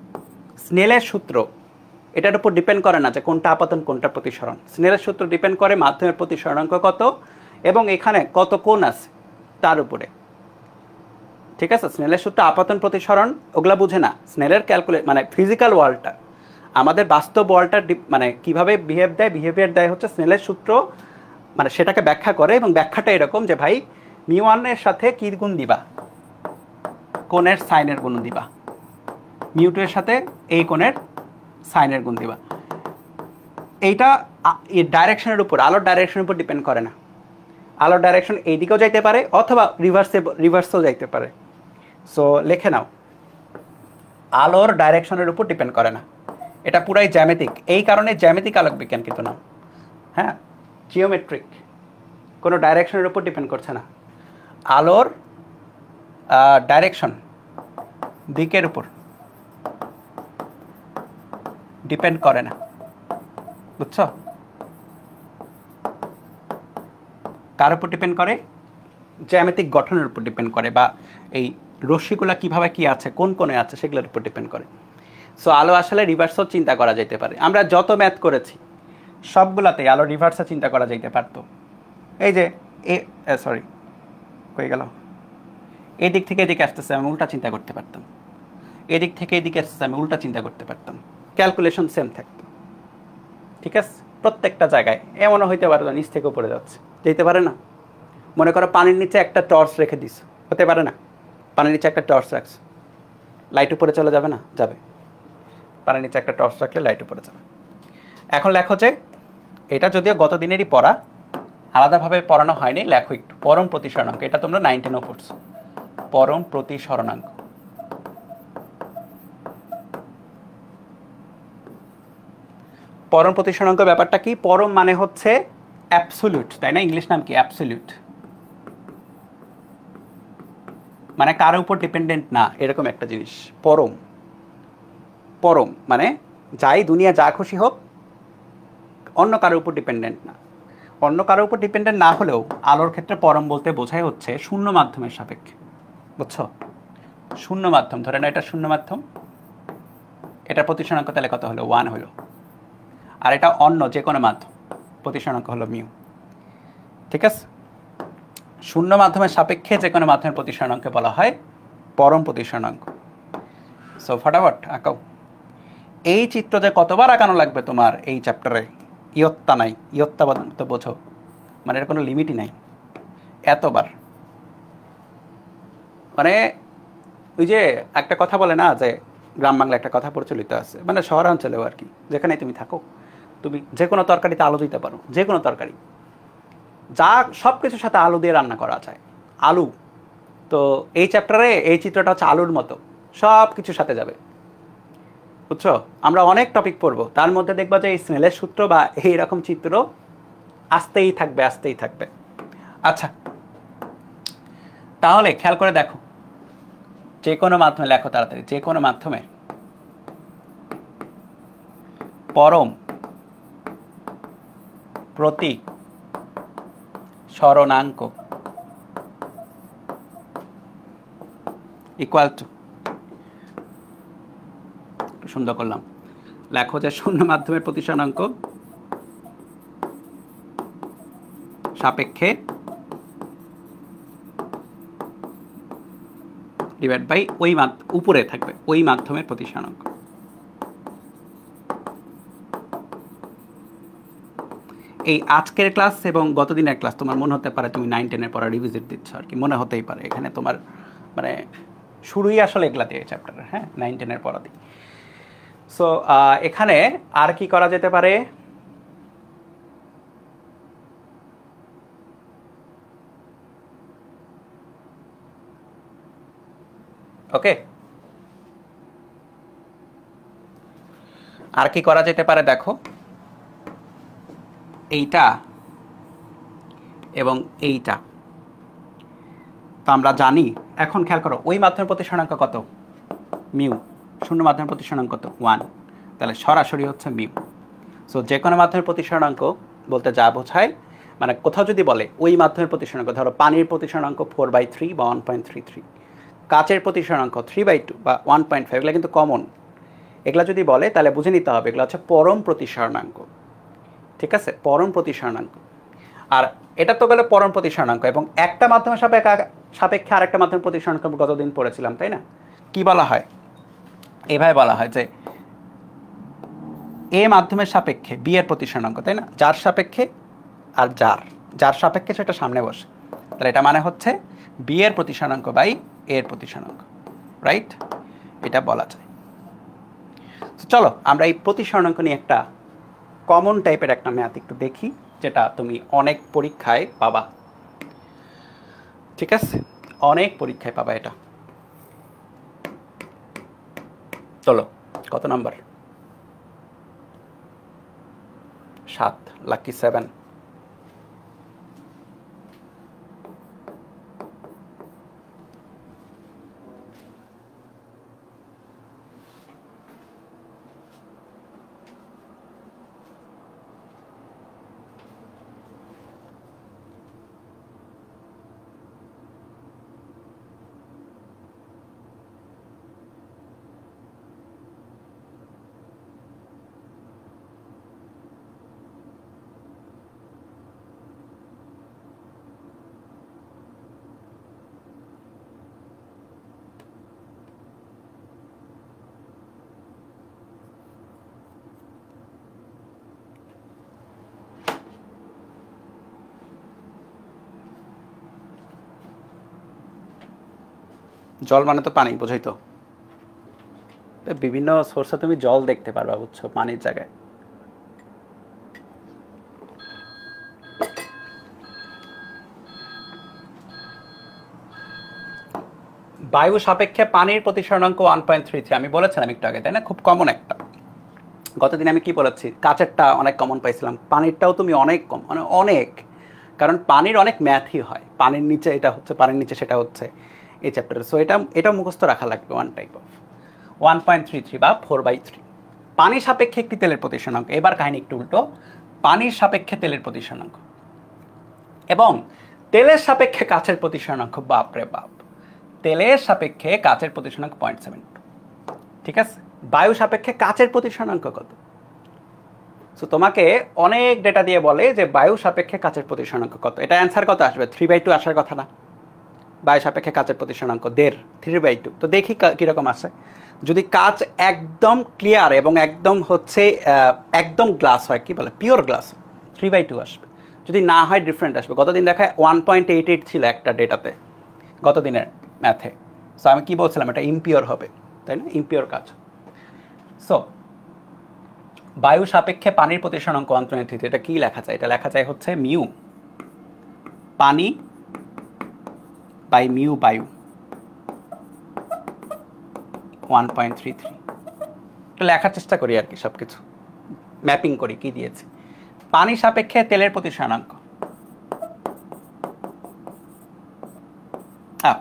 স্নেলের সূত্র এটার উপর ডিপেন্ড করে না যে কোনটা আপতন কোনটা প্রতিসরণ। স্নেলের সূত্র ডিপেন্ড করে মাধ্যমের প্রতিসরণাঙ্ক কত এবং এখানে কত কোণ আছে তার উপরে। ঠিক আছে, স্নেলের সূত্র আপতন প্রতিসরণ ওগুলা বুঝে না, স্নেলের ক্যালকুলেট মানে ফিজিক্যাল ওয়ার্ল্ডটা, আমাদের বাস্তব ওয়ার্ল্ডটা মানে কিভাবে বিহেভিয়ার দেয় হচ্ছে স্নেলের সূত্র, মানে সেটাকে ব্যাখ্যা করে, এবং ব্যাখ্যাটা এরকম যে ভাই মিউ1 এর সাথে কি গুণ দিবা, কোণের সাইনের গুণ দিবা, মিউ2 এর সাথে এই কোণের সাইনের গুণ দিবা। এইটা ডাইরেকশনের উপর, আলোর ডাইরেকশনের উপর ডিপেন্ড করে না, আলোর ডাইরেকশন এইদিকেও যাইতে পারে অথবা রিভার্সেও যাইতে পারে। সো লিখে নাও, আলোর ডাইরেকশনের উপর ডিপেন্ড করে না, এটা পুরাই জ্যামিতিক, এই কারণে জ্যামিতিক আলোক বিজ্ঞান কিন্তু নাম, হ্যাঁ জিওমেট্রিক, কোনো ডাইরেকশনের উপর ডিপেন্ড করছে না, আলোর ডাইরেকশন দিকের উপর ডিপেন্ড করে না, বুঝছো? কার উপর ডিপেন্ড করে? জ্যামিতিক গঠনের উপর ডিপেন্ড করে, বা এই রশ্মিগুলা কিভাবে কি আছে, কোন কোণে আছে সেগুলোর উপর ডিপেন্ড করে। সো আলো আসলে রিভার্সও চিন্তা করা যেতে পারে, আমরা যত ম্যাথ করেছি সবগুলাতেই আলো রিভার্সে চিন্তা করা যেতে পারতো। এই যে সরি কই গেল, এই দিক থেকে এদিকে আসতেছে আমি উল্টা চিন্তা করতে পারতাম, এদিক থেকে এদিকে আসতেছে আমি উল্টা চিন্তা করতে পারতাম, ক্যালকুলেশন সেম থাকতো। ঠিক আছে, প্রত্যেকটা জায়গায় এমনও হইতে পারে নিচ থেকে উপরে যাচ্ছে, যেতে পারে না। মনে করো পানির নিচে একটা টর্চ রেখে দিস, হতে পারে না? পানির নিচে একটা টর্চ রাখছ, লাইট উপরে চলে যাবে না? যাবে। পানির নিচে একটা টর্চ রাখলে লাইট উপরে যাবে। এখন লেখো যে এটা যদিও গত দিনেরই পড়া, আলাদাভাবে পড়ানো হয়নি, লেখো একটু পরম প্রতিসরণাঙ্ক, এটা তোমরা 9-10 পড়ছো, পরম প্রতিসরণাঙ্ক। পরম প্রতিসরণাঙ্ক ব্যাপারটা কি? পরম মানে হচ্ছে অ্যাবসোলিউট, তাই না? ইংলিশ নাম কি? অ্যাবসোলিউট, মানে কারোর উপর ডিপেন্ডেন্ট না, এরকম একটা জিনিস পরম। পরম মানে যাই দুনিয়া যা খুশি হোক, অন্য কারোর উপর ডিপেন্ডেন্ট না। অন্য কারোর উপর ডিপেন্ডেন্ট না হলেও আলোর ক্ষেত্রে পরম বলতে বোঝাই হচ্ছে শূন্য মাধ্যমের সাপেক্ষে, বুঝছো? শূন্য মাধ্যম, ধরে না এটা শূন্য মাধ্যম, এটা প্রতিসরণাঙ্ক তাহলে কত হলো? 1 হলো। আর এটা অন্য যে কোনো মাধ্যম, প্রতিসরণাঙ্ক হলো মিউ। ঠিক আছে, শূন্য মাধ্যমের সাপেক্ষে যে কোনো মাধ্যমের প্রতিসরণাঙ্ককে বলা হয় পরম প্রতিসরণাঙ্ক। সো ফটাফট আঁকাও। এই চিত্র যে কতবার আঁকানো লাগবে তোমার এই চ্যাপ্টারে, ইয়ত্তা নাই, ইয়ত্তা তো বোঝো, মানে এর কোনো লিমিটই নাই, এতবার। মানে ওই যে একটা কথা বলে না যে গ্রাম বাংলা একটা কথা প্রচলিত আছে, মানে শহরাঞ্চলেও আর কি, যেখানে তুমি থাকো, তুমি যে কোনো তরকারিতে আলু দিতে পারো, যে কোনো তরকারি, যা সব কিছুর সাথে আলু দিয়ে রান্না করা যায়, আলু। তো এই চ্যাপ্টারে এই চিত্রটা হচ্ছে আলুর মতো, সব কিছুর সাথে যাবে, বুঝছো? আমরা অনেক টপিক পড়বো, তার মধ্যে দেখবা যে এই স্নেলের সূত্র বা এইরকম চিত্র আসতেই থাকবে, আসতেই থাকবে। আচ্ছা, তাহলে খেয়াল করে দেখো, যে কোনো মাধ্যমে লেখো তাড়াতাড়ি, যে কোনো মাধ্যমে পরম প্রতিসরণাঙ্ক ইকুয়াল টু, সুন্দর করলাম, লেখো যে শূন্য মাধ্যমের প্রতিসরণাঙ্ক সাপেক্ষে ডিভাইড বাই ওই উপরে থাকবে ওই মাধ্যমের প্রতিসরণাঙ্ক। এই আজকের ক্লাস এবং গতদিনের ক্লাস তোমার মনে হতে পারে তুমি 9-10 পড়া রিভিজিট দিচ্ছ আর কি, মনে হতেই পারে। এখানে তোমার মানে শুরুই আসলে এগুলা দিয়ে চ্যাপ্টারের, হ্যাঁ 9-10 পড়া দিই। সো এখানে আর কি করা যেতে পারে? ওকে, আর কি করা যেতে পারে দেখো, এইটা এবং এইটা তো আমরা জানি। এখন খেয়াল করো, ওই মাধ্যমের প্রতিসরণাঙ্ক কত? মিউ। শূন্য মাধ্যমের প্রতিসরণাঙ্ক কত? 1। তাহলে সরাসরি হচ্ছে মিউ। সো যে কোনো মাধ্যমের প্রতিসরণাঙ্ক বলতে যা বোঝায়, মানে কোথাও যদি বলে ওই মাধ্যমের প্রতিসরণাঙ্ক, ধরো পানির প্রতিসরণাঙ্ক 4/3 বা 1.33, কাচের প্রতিসরণাঙ্ক 3/2 বা 1.5, এগুলো কিন্তু কমন। এগুলা যদি বলে তাহলে বুঝে নিতে হবে এগুলো হচ্ছে পরম প্রতিসরণাঙ্ক। ঠিক আছে, পরম প্রতিসরণাঙ্ক। আর এটা তো গেলে পরম প্রতিসরণাঙ্ক, এবং একটা মাধ্যমের সাপেক্ষে আরেকটা মাধ্যমের প্রতিসরণ গতদিন পড়েছিলাম, তাই না? কি বলা হয়? এভাবে বলা হয় যে এ মাধ্যমের সাপেক্ষে বি এর প্রতিসরণাঙ্ক, তাই না? যার সাপেক্ষে আর যার সাপেক্ষে সেটা সামনে বসে, তাহলে এটা মানে হচ্ছে বি এর প্রতিসরণাঙ্ক বাই এর প্রতিসরণাঙ্ক, রাইট? এটা বলা যায়। চলো আমরা এই প্রতিসরণাঙ্ক নিয়ে একটা কমন টাইপের একটা ম্যাথ একটু দেখি, যেটা তুমি অনেক পরীক্ষায় পাবা। ঠিক আছে, অনেক পরীক্ষায় পাবা এটা। চলো, কত নাম্বার? 7, লাকি 7। জল মানে তো পানি, বোঝাই তো। বিভিন্ন সোর্সে তুমি জল দেখতে পারবা, বুঝছো, পানির জায়গায়। বায়ু সাপেক্ষে পানির প্রতিসরণাঙ্ক 1.33, আমি বলেছিলাম একটু আগে, তাই না? খুব কমন একটা। গতদিন আমি কি বলেছি? কাচেরটা অনেক কমন পাইছিলাম, পানিরটাও তুমি অনেক কম, মানে অনেক। কারণ পানির অনেক ম্যাথই হয়, পানির নিচে এটা হচ্ছে, পানির নিচে সেটা হচ্ছে, এই চ্যাপ্টারে। সো এটা মুখস্থ রাখা লাগবে, ওয়ান টাইপ অফ 1.33 বা 4/3। পানির সাপেক্ষে একটি তেলের প্রতিসরণাঙ্ক। এবার কাহিনী একটু উল্টো, পানির সাপেক্ষে তেলের প্রতিসরণাঙ্ক এবং তেলের সাপেক্ষে কাচের প্রতিসরণাঙ্ক। বাপরে বাপ, তেলের সাপেক্ষে কাচের প্রতিসরণাঙ্ক 0.72। ঠিক আছে, বায়ু সাপেক্ষে কাচের প্রতিসরণাঙ্ক কত? সো তোমাকে অনেক ডেটা দিয়ে বলে যে বায়ু সাপেক্ষে কাচের প্রতিসরণাঙ্ক কত। এটা অ্যান্সার কত আসবে? 3/2 আসার কথা না? বায়ু সাপেক্ষে কাচের প্রতিসরণাঙ্ক 1.5, 3/2। তো দেখি কিরকম আসে। যদি কাচ একদম ক্লিয়ার এবং একদম হচ্ছে একদম গ্লাস হয়, কি বলে, পিওর গ্লাস, 3/2 আসবে। যদি না হয় ডিফারেন্ট আসবে। গতদিন দেখায় 1.88 ছিল একটা ডেটাতে, গতদিনের ম্যাথে। সো আমি কি বলছিলাম, এটা ইমপিওর হবে, তাই না? ইমপিওর কাচ। সো বায়ু সাপেক্ষে পানির প্রতিসরণাঙ্ক অন্তর্নিহিত, এটা কি লেখা যায়? এটা লেখা যায় হচ্ছে মিউ পানি বাই মিউ বায়ু 1.33। এটা লেখার চেষ্টা করি আর কি, সব কিছু ম্যাপিং করি। কি দিয়েছি? পানি সাপেক্ষে তেলের প্রতিসরণাঙ্ক,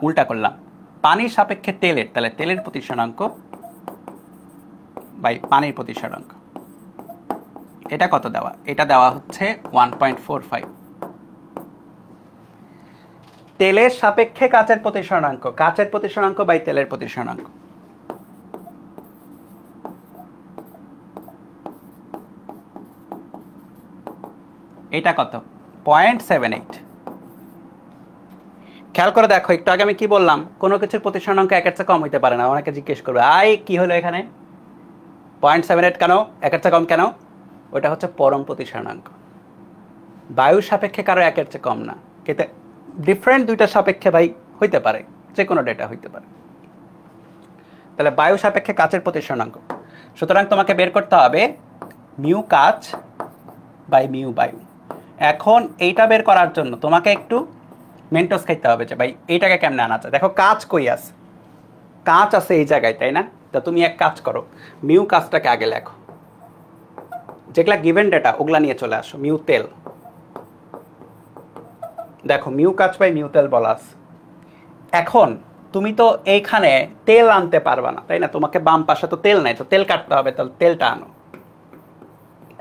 উল্টা করলাম, পানির সাপেক্ষে তেলের, তাহলে তেলের প্রতিসরণাঙ্ক বাই পানির প্রতিসরণাঙ্ক। এটা কত দেওয়া? এটা দেওয়া হচ্ছে 1.45। তেলের সাপেক্ষে কাচের প্রতিসরণাঙ্ক, কাচের প্রতিসরণাঙ্ক বাই তেলের প্রতিসরণাঙ্ক। এটা কত? 0.78। খেয়াল করে দেখো, একটু আগে আমি কি বললাম, কোনো কিছুর প্রতিসরণাঙ্ক একের চেয়ে কম হইতে পারে না। অনেকে জিজ্ঞেস করবে, কি হলো এখানে 0.78 কেন, একের চেয়ে কম কেন? ওটা হচ্ছে পরম প্রতিসরণাঙ্ক। বায়ুর সাপেক্ষে কারো একের চেয়ে কম না, কিন্তু ডিফারেন্ট দুইটা সাপেক্ষে ভাই হইতে পারে, যে কোনো ডেটা হইতে পারে। তাহলে বায়ু সাপেক্ষে কাচের প্রতিসরণাঙ্ক। সুতরাং তোমাকে বের করতে হবে মিউ কাচ বাই মিউ বায়ু। এখন এইটা বের করার জন্য তোমাকে একটু মেন্টস খাইতে হবে যে ভাই এইটাকে কেমনে আনা যায়। দেখো কাচ কই আছে? কাচ আছে এই জায়গায়, তাই না? তো তুমি এক কাজ করো, মিউ কাচটাকে আগে লেখো, যেগুলা গিভেন ডেটা ওগুলা নিয়ে চলে আসো। মিউ তেল, দেখো মিউ কাচ বাই মিউ তেল বলা আছে। এখন তুমি তো এইখানে তেল আনতে পারবা না, তাই না? তোমাকে বাম পাশে তো তেল নাই, তো তেল কাটতে হবে, তাহলে তেলটা আনো।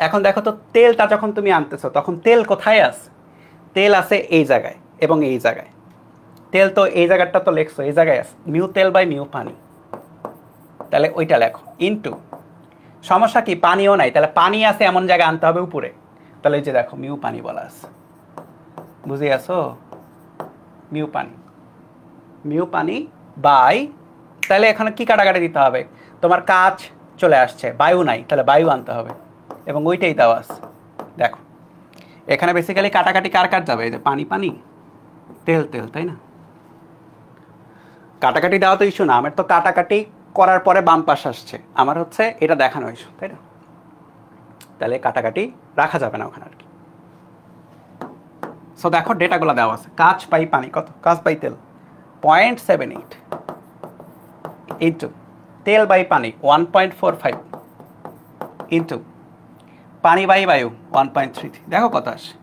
এখন দেখো তো, তেলটা যখন তুমি আনতেছো তখন তেল কোথায় আছে? তেল আছে এই জায়গায় এবং এই জায়গায়। তেল তো এই জায়গাটা তো লেখছো, এই জায়গায় আছে, মিউ তেল বাই মিউ পানি। তাহলে ওইটা লেখো ইনটু, সমস্যা কি, পানিও নাই, তাহলে পানি আছে এমন জায়গায় আনতে হবে উপরে। তাহলে এই যে দেখো মিউ পানি বলা আছে, বুঝে আসো? মিউ পানি। মিউ পানি বাই, তাহলে এখানে কি কাটাকাটি দিতে হবে, তোমার কাজ চলে আসছে, বায়ু নাই, তাহলে বায়ু আনতে হবে এবং ওইটাই দেওয়া আছে। দেখো এখানে বেসিক্যালি কাটাকাটি কার কার যাবে, এই যে পানি পানি, তেল তেল, তাই না? কাটাকাটি দেওয়া তো ইস্যু না, আমার তো কাটাকাটি করার পরে বাম পাশ আসছে, আমার হচ্ছে এটা দেখানো ইস্যু, তাই না? তাহলে কাটাকাটি রাখা যাবে না ওখানে আর কি। সো দেখো ডেটাগুলো দেওয়া আছে, কাজ বাই পানি কত, কাজ বাই তেল 0.78 ইন্টু তেল বাই পানি 1.45 ইন্টু পানি বাই বায়ু 1.33, দেখো কত আসে,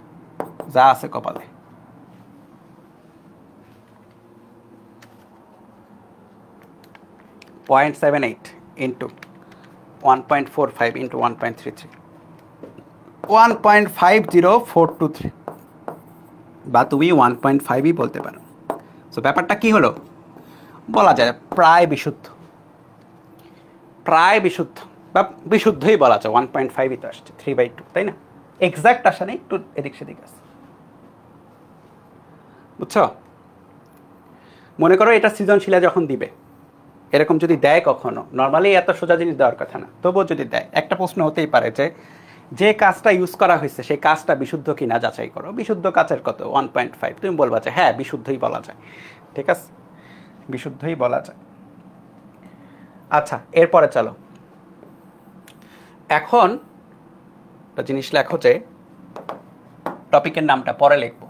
যা আছে কপালে। .78 ইন্টু 1.45 ইন্টু 1.33 1.50423, বা তুমি 1.5ই বলতে পারো। সো ব্যাপারটা কি হলো, বলা যায় প্রায় বিশুদ্ধ, প্রায় বিশুদ্ধ বা বিশুদ্ধই বলা যায়, 1.5ই তো আসছে 3/2, তাই না? এক্সাক্ট আসা নেই, একটু এদিক সেদিক আছে, বুঝছো? মনে করো এটা সৃজনশীলা যখন দিবে, এরকম যদি দেয় কখনো, নর্মালি এত সোজা জিনিস দেওয়ার কথা না, তবুও যদি দেয়, একটা প্রশ্ন হতেই পারে যে যে কাজটা ইউজ করা হয়েছে সেই কাজটা বিশুদ্ধ কিনা যাচাই করো। বিশুদ্ধ কাজের কত 1.5, তুমি বলবা যে হ্যাঁ বিশুদ্ধই বলা যায়, ঠিক আছে, বিশুদ্ধই বলা যায়। আচ্ছা এরপরে চলো, এখন একটা জিনিস লেখো যে টপিকের নামটা পরে লিখবো,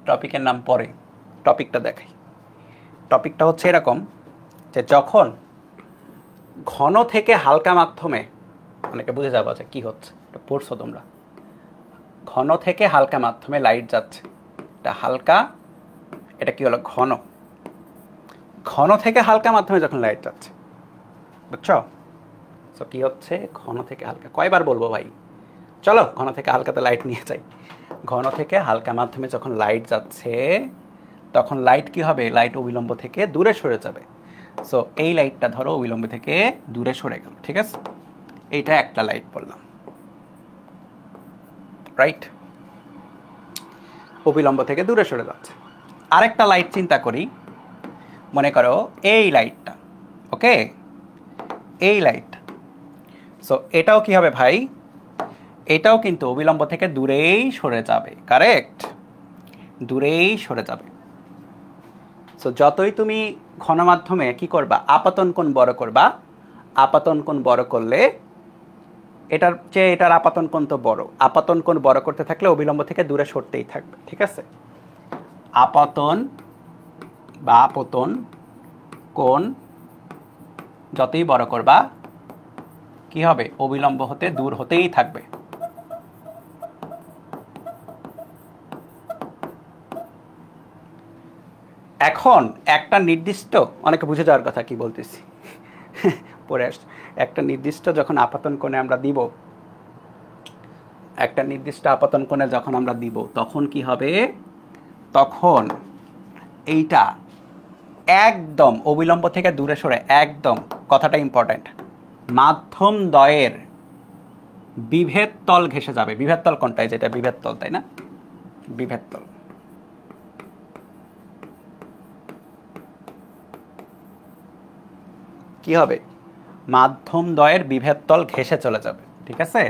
টপিকের নাম পরে, টপিকটা দেখাই। টপিকটা হচ্ছে এরকম যে যখন ঘন থেকে হালকা মাধ্যমে, অনেকে বুঝে যাবো যে কি হচ্ছে, এটা পড়ছো তোমরা, ঘন থেকে হালকা মাধ্যমে লাইট যাচ্ছে, এটা হালকা, এটা কি হলো ঘন, ঘন থেকে হালকা মাধ্যমে যখন লাইট যাচ্ছে, বুঝছো? তো কি হচ্ছে, ঘন থেকে হালকা, কয়বার বলবো ভাই, চলো ঘন থেকে হালকাতে লাইট নিয়ে যাই। ঘন থেকে হালকা মাধ্যমে যখন লাইট যাচ্ছে তখন লাইট কি হবে, লাইট অবিলম্ব থেকে দূরে সরে যাবে। সো এই লাইটটা ধরো অবিলম্ব থেকে দূরে সরে গেল, ঠিক আছে, এইটা একটা লাইট বললাম, রাইট, অবিলম্ব থেকে দূরে সরে যাচ্ছে। আরেকটা লাইট চিন্তা করি, মনে করো এই লাইটটা, ওকে, এই লাইট, সো এটাও কি হবে ভাই, এটাও কিন্তু অবিলম্ব থেকে দূরেই সরে যাবে, কারেক্ট, দূরেই সরে যাবে। সো যতই তুমি ঘন মাধ্যমে কি করবা, আপাতন কোণ বড় করবা, আপাতন কোণ বড় করলে এটার চেয়ে এটার আপাতন কোণ তো বড়, আপাতন কোণ বড় করতে থাকলে অবিলম্ব থেকে দূরে সরতেই থাকবে, ঠিক আছে? আপাতন বা আপতন কোণ যতই বড় করবা কি হবে, অবিলম্ব হতে দূর হতেই থাকবে। এখন একটা নির্দিষ্ট, অনেকে বুঝে যাওয়ার কথা কি বলতেছি পরে আসছে, একটা নির্দিষ্ট যখন আপাতন কোণে আমরা দিব, একটা নির্দিষ্ট আপাতন কোণে যখন আমরা দিব তখন কি হবে, তখন এইটা একদম অবিলম্ব থেকে দূরে সরে, একদম কথাটা ইম্পর্টেন্ট, মাধ্যম দ্বয়ের বিভেদ তল ঘেঁষে যাবে। বিভেদ তল কোনটায়, যেটা বিভেদ তল, তাই না? বিভেদ তল, কি হবে, মাধ্যম দ্বয়ের বিভেদ তল ঘেঁষে চলে যাবে, ঠিক আছে?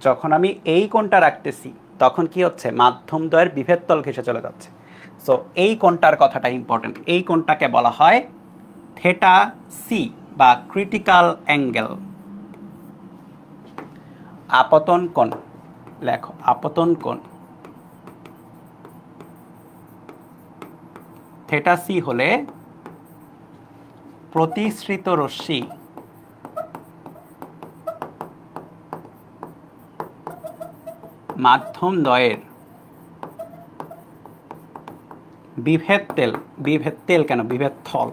যখন আমি এই কোণটা রাখতেছি তখন কি হচ্ছে, মাধ্যম দ্বয়ের বিভেদ তল ঘেঁষে চলে যাচ্ছে। সো এই কোণটার কথাটা ইম্পর্টেন্ট, এই কোণটাকে বলা হয় থেটা সি বা ক্রিটিক্যাল অ্যাঙ্গেল। আপতন কোণ লেখো, আপতন কোণ থেটা সি হলে প্রতিসৃত রশ্মি মাধ্যম দ্বয়ের বিভেদ তেল, বিভেদ তেল কেন, বিভেদ থল,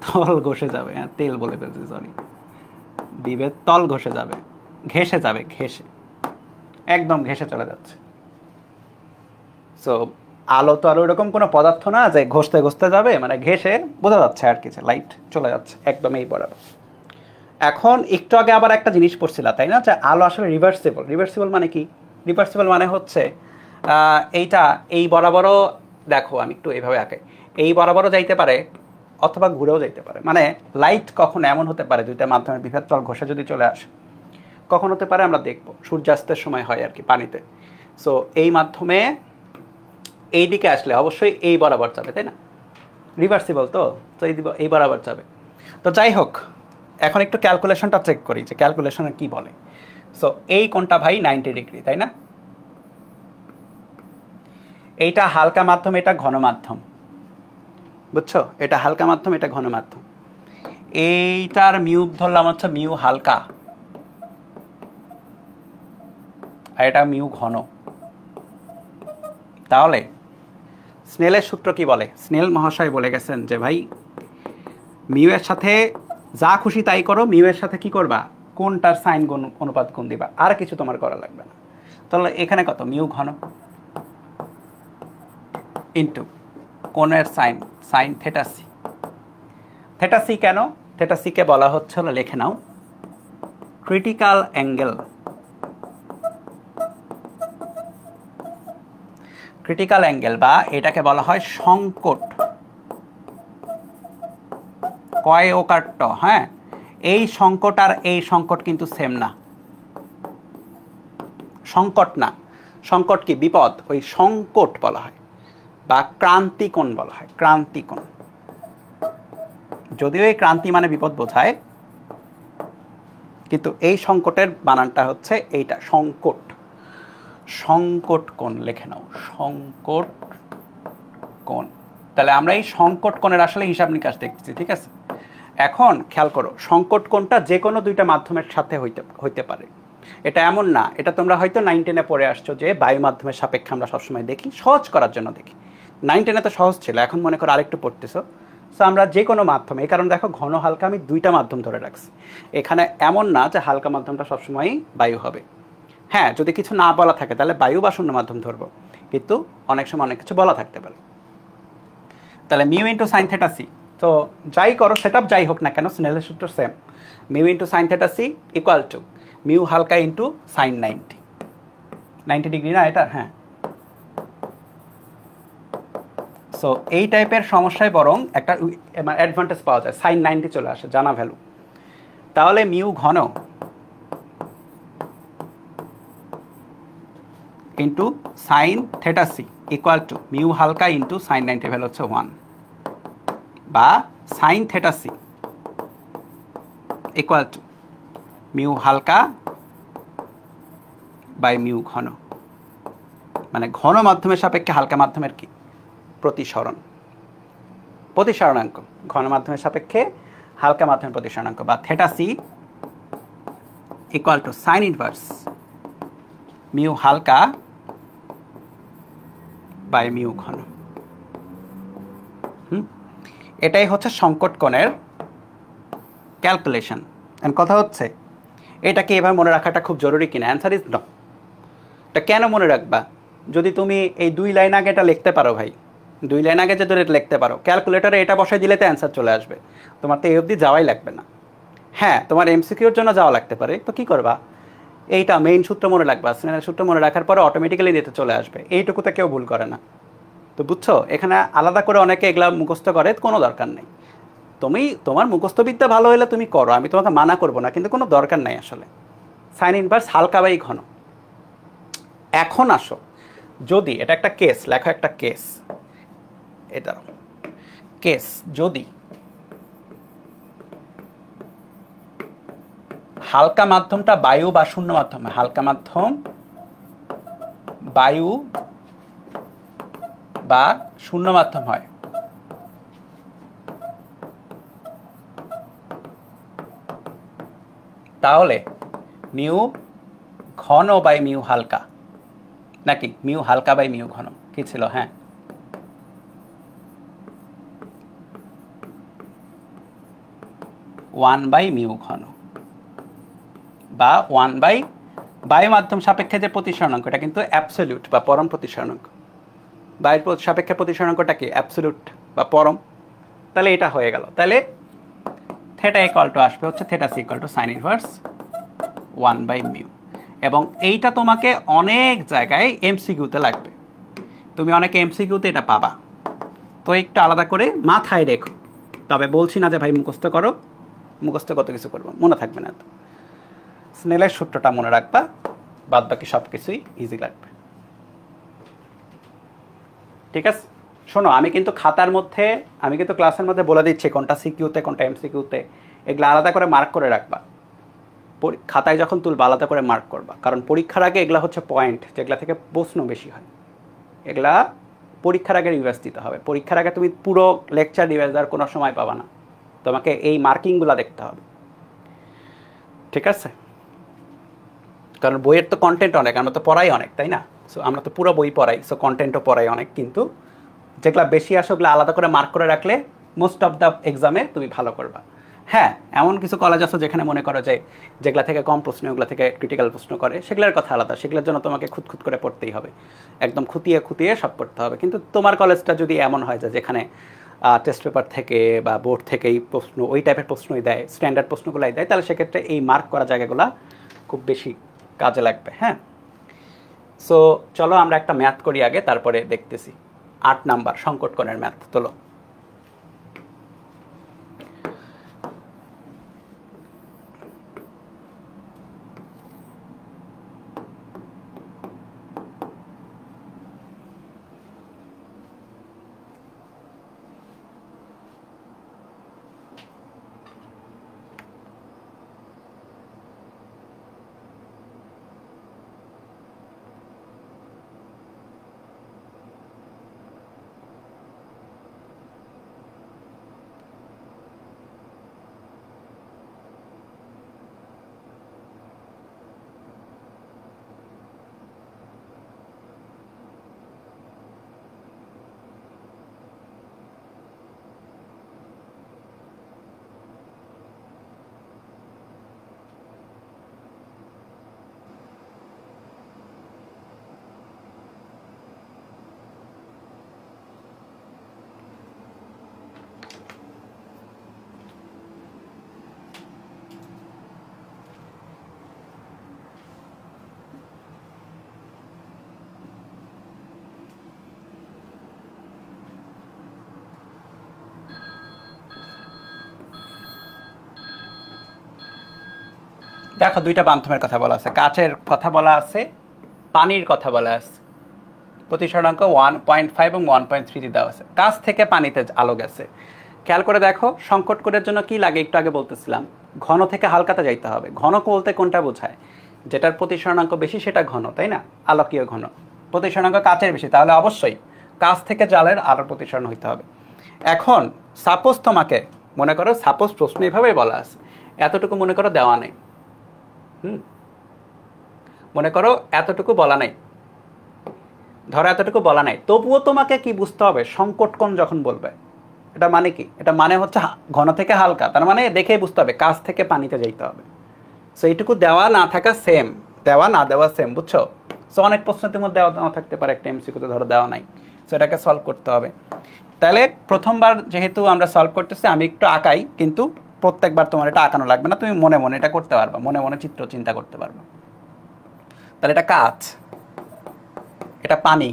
তল ঘষে যাবে, হ্যাঁ তেল বলে ফেলছি সরি, বিভেদ তল ঘষে যাবে, ঘেঁষে যাবে, ঘেঁষে, একদম ঘেঁষে চলে যাচ্ছে। সো আলো তো আর ওরকম কোনো পদার্থ না যে ঘষতে ঘষতে যাবে, মানে ঘেঁষে বোঝা যাচ্ছে আর কিছু, লাইট চলে যাচ্ছে একদম এই বরাবর। এখন একটু আগে আবার একটা জিনিস পড়ছিলাম, তাই না, যে আলো আসলে রিভার্সিবল। রিভার্সিবল মানে কি, রিভার্সিবল মানে হচ্ছে এইটা এই বরাবরও দেখো, আমি একটু এইভাবে আঁকাই, এই বরাবরও যাইতে পারে অথবা ঘুরেও যাইতে পারে। মানে লাইট কখন এমন হতে পারে দুইটা মাধ্যমের বিভেদ তল ঘষে যদি চলে আসে, কখন হতে পারে আমরা দেখব, সূর্যাস্তের সময় হয় আর কি পানিতে। সো এই মাধ্যমে এই দিকে আসলে অবশ্যই এই বরাবর যাবে, তাই না? রিভার্সিবল তো, তো এই বরাবর যাবে। তো যাই হোক, এখন একটু ক্যালকুলেশনটা চেক করি যে ক্যালকুলেশনে কি বলে। সো এই কোণটা ভাই 90 ডিগ্রি, তাই না? এইটা হালকা মাধ্যম, এটা ঘন মাধ্যম, বুঝছো? এটা হালকা মাধ্যম, এটা ঘন মাধ্যম। এইটার মিউ ধরলাম হচ্ছে মিউ হালকা, আর এটা মিউ ঘন। তাহলে স্নেলের সূত্র কি বলে? স্নেল মহাশয় বলে গেছেন যে ভাই মিউ এর সাথে যা খুশি তাই করো, মিউ এর সাথে কি করবা, কোনটার সাইন গুণ অনুপাত গুণ দিবা, আর কিছু তোমার করা লাগবে না। তাহলে এখানে কত, মিউ ঘন ইন্টু কোণের sine, sine theta C. Theta C কেন? থেটা সিকে বলা হচ্ছে, হলো লিখে নাও, ক্রিটিক্যাল অ্যাঙ্গেল। ক্রিটিক্যাল অ্যাঙ্গেল বা এটাকে বলা হয় সংকট, কয় ওকার ট। হ্যাঁ, এই সংকট আর এই সংকট কিন্তু সেম না। সংকট না, সংকট কি বিপদ, ওই সংকট বলা হয়, বা ক্রান্তিকোণ বলা হয়, ক্রান্তিকোণ। যদিও এই ক্রান্তি মানে বিপদ বোঝায়, কিন্তু এই সংকটের বানানটা হচ্ছে এইটা, সংকট। সংকট কোণ লিখে নাও, সংকট কোণ। তাহলে আমরা এই সংকট কোণের আসলে হিসাব নিকাশ দেখছি, ঠিক আছে? এখন খেয়াল করো, সংকট কোণটা যে কোনো দুইটা মাধ্যমের সাথে হইতে পারে। এটা এমন না, এটা তোমরা হয়তো 9 10-এ পড়ে আসছো যে বায়ু মাধ্যমের সাপেক্ষে আমরা সবসময় দেখি, সহজ করার জন্য দেখি। 9 10-এ তো সহজ ছিল, এখন মনে করো আরেকটু পড়তেছো। সো আমরা যে কোনো মাধ্যমে, এই কারণ দেখো ঘন হালকা আমি দুইটা মাধ্যম ধরে রাখছি। এখানে এমন না যে হালকা মাধ্যমটা সবসময়ই বায়ু হবে। হ্যাঁ, যদি কিছু না বলা থাকে তাহলে বায়ু বা শূন্য মাধ্যম ধরবো, কিন্তু অনেক সময় অনেক কিছু বলা থাকতে পারে। তাহলে mu into sine theta C, তো যাই করো সেটআপ যাই হোক না কেন, স্নেলের সূত্র same. Mu into sine theta C equal to mu হালকা ইন্টু সাইন 90 ডিগ্রি না এটা? হ্যাঁ। সো এই টাইপের সমস্যায় বরং একটা অ্যাডভান্টেজ পাওয়া যায়, সাইন 90 চলে আসে, জানা ভ্যালু। তাহলে মিউ ঘন into sine theta C equal to mu হালকা ইন্টু সাইন 90, ভ্যালু হচ্ছে 1, বা sine theta C equal to mu হালকা বাই মিউ ঘন। মানে ঘন মাধ্যমের সাপেক্ষে হালকা মাধ্যমের কি প্রতিসরণ, প্রতিসরণাঙ্ক। ঘন মাধ্যমের সাপেক্ষে হালকা মাধ্যমের প্রতিসরণাঙ্ক, বা theta C equal to sine inverse mu হালকা বাই মিউ ঘন। এটাই হচ্ছে সংকট কোণের ক্যালকুলেশন। কথা হচ্ছে এটাকে এভাবে মনে রাখাটা খুব জরুরি কিনা? Answer is no. এটা কেন মনে রাখবা? যদি তুমি এই 2 লাইন আগে এটা লিখতে পারো ভাই, 2 লাইন আগে যদি লিখতে পারো, ক্যালকুলেটরে এটা বসাই দিলে তো অ্যান্সার চলে আসবে, তোমার তো এই অবধি যাওয়াই লাগবে না। হ্যাঁ, তোমার এমসিকিউর জন্য যাওয়া লাগতে পারে, তো কি করবা, এইটা মেইন সূত্র মনে রাখবা, স্নেলের সূত্র মনে রাখার পরে অটোমেটিক্যালি দিতে চলে আসবে, এইটুকুতে কেউ ভুল করে না। তো বুঝছো, এখানে আলাদা করে অনেকে এগুলা মুখস্থ করে, কোনো দরকার নেই। তুমি তোমার মুখস্থবিদ্যা ভালো হলে তুমি করো, আমি তোমাকে মানা করবো না, কিন্তু কোনো দরকার নাই আসলে। সাইন ইনভার্স হালকা বাই ঘন। এখন আসো, যদি এটা একটা কেস লেখো, একটা কেস, এটা কেস, যদি হালকা মাধ্যমটা বায়ু বা শূন্য মাধ্যম, হালকা মাধ্যম বায়ু বা শূন্য মাধ্যম হয়, তাহলে মিউ ঘন বাই মিউ হালকা, নাকি মিউ হালকা বাই মিউ ঘন কি ছিল? হ্যাঁ, ওয়ান বাই মিউ ঘন, বা 1 বাই বায়ু মাধ্যম সাপেক্ষে যে প্রতিসরণাঙ্ক, এটা কিন্তু অ্যাবসলিউট বা পরম প্রতিসরণাঙ্ক। বায়ুর সাপেক্ষে প্রতিসরণাঙ্কটা কি অ্যাবসলিউট বা পরম। তাহলে এটা হয়ে গেল। তাহলে থেটা ইকুয়াল টু আসবে হচ্ছে theta C equal to sine inverse 1 by mu. এবং এইটা তোমাকে অনেক জায়গায় এমসিকিউতে লাগবে, তুমি অনেক এমসিকিউতে এটা পাবা। তো একটু আলাদা করে মাথায় রেখো, তবে বলছি না যে ভাই মুখস্থ করো, মুখস্থ কত কিছু করবো, মনে থাকবে না তো। স্নেলের সূত্রটা মনে রাখবা, বাদ বাকি সব কিছুই ইজি লাগবে। ঠিক আছে, শোনো আমি কিন্তু খাতার মধ্যে, আমি কিন্তু ক্লাসের মধ্যে বলে দিচ্ছি কোনটা সিকিউতে কোনটা এমসিকিউতে, এগুলো আলাদা করে মার্ক করে রাখবা। খাতায় যখন তুলবা আলাদা করে মার্ক করবা, কারণ পরীক্ষার আগে এগুলা হচ্ছে পয়েন্ট যেগুলা থেকে প্রশ্ন বেশি হয়, এগুলা পরীক্ষার আগে রিভাইজ দিতে হবে। পরীক্ষার আগে তুমি পুরো লেকচার রিভাইজ দেওয়ার কোনো সময় পাবা না, তোমাকে এই মার্কিংগুলো দেখতে হবে। ঠিক আছে, কারণ বইয়ের তো কন্টেন্ট অনেক, আমরা তো পড়াই অনেক, তাই না? সো আমরা তো পুরো বই পড়াই, সো কন্টেন্টও পড়াই অনেক, কিন্তু যেগুলো বেশি আসে ওগুলো আলাদা করে মার্ক করে রাখলে মোস্ট অফ দ্য এক্সামে তুমি ভালো করবা। হ্যাঁ, এমন কিছু কলেজ আছে যেখানে মনে করো যে যেগুলো থেকে কম প্রশ্ন, ওগুলো থেকে ক্রিটিক্যাল প্রশ্ন করে, সেগুলোর কথা আলাদা, সেগুলোর জন্য তোমাকে খুঁত করে পড়তেই হবে, একদম খুঁতিয়ে খুঁতিয়ে সব পড়তে হবে। কিন্তু তোমার কলেজটা যদি এমন হয় যে যেখানে টেস্ট পেপার থেকে বা বোর্ড থেকেই প্রশ্ন ওই টাইপের প্রশ্নই দেয়, স্ট্যান্ডার্ড প্রশ্নগুলাই দেয়, তাহলে সেক্ষেত্রে এই মার্ক করা জায়গাগুলো খুব বেশি কাজে লাগবে। হ্যাঁ, সো চলো আমরা একটা ম্যাথ করি আগে, তারপরে দেখতেছি। 8 নাম্বার সংকট কোণের ম্যাথ তোলো। দেখো দুইটা মাধ্যমের কথা বলা আছে, কাচের কথা বলা আছে, পানির কথা বলা আছে। প্রতিসরাঙ্ক 1.5 এবং 1.3 দেওয়া আছে। কাচ থেকে পানিতে আলো গেছে। খেয়াল করে দেখো, সংকট কোণের জন্য কি লাগে একটু আগে বলতেছিলাম, ঘন থেকে হালকাতে যাইতে হবে। ঘন বলতে কোনটা বোঝায়? যেটার প্রতিসরাঙ্ক বেশি সেটা ঘন, তাই না? আলোকীয় ঘন। প্রতিসরাঙ্ক কাচের বেশি, তাহলে অবশ্যই কাচ থেকে জালের আলোর প্রতিসরণ হইতে হবে। এখন সাপোজ তোমাকে মনে করো, সাপোজ প্রশ্ন এভাবেই বলা আছে, এতটুকু মনে করো দেওয়া নেই, মনে করো এতটুকু বলা নাই, ধরো এতটুকু বলা নাই, তবুও তোমাকে কি বুঝতে হবে? সংকট কোণ যখন বলবে, এটা মানে কি? এটা মানে হচ্ছে ঘন থেকে হালকা, তার মানে দেখেই বুঝতে হবে কাছ থেকে পানিতে যাইতে হবে। সো এইটুকু দেওয়া না থাকা সেম, দেওয়া না দেওয়া সেম, বুঝছো? সো অনেক প্রশ্নের মধ্যে দেওয়া নাও থাকতে পারে, একটা এমসিকিউতে ধরো দেওয়া নাই, সো এটাকে সলভ করতে হবে। তাহলে প্রথমবার যেহেতু আমরা সলভ করতেছি, আমি একটু আঁকাই, কিন্তু প্রত্যেকবার তোমার এটা আঁকানো লাগবে না, তুমি মনে মনে এটা করতে পারবা, মনে মনে চিত্র চিন্তা করতে পারবা। তাহলে এটা কাচ, এটা পানি।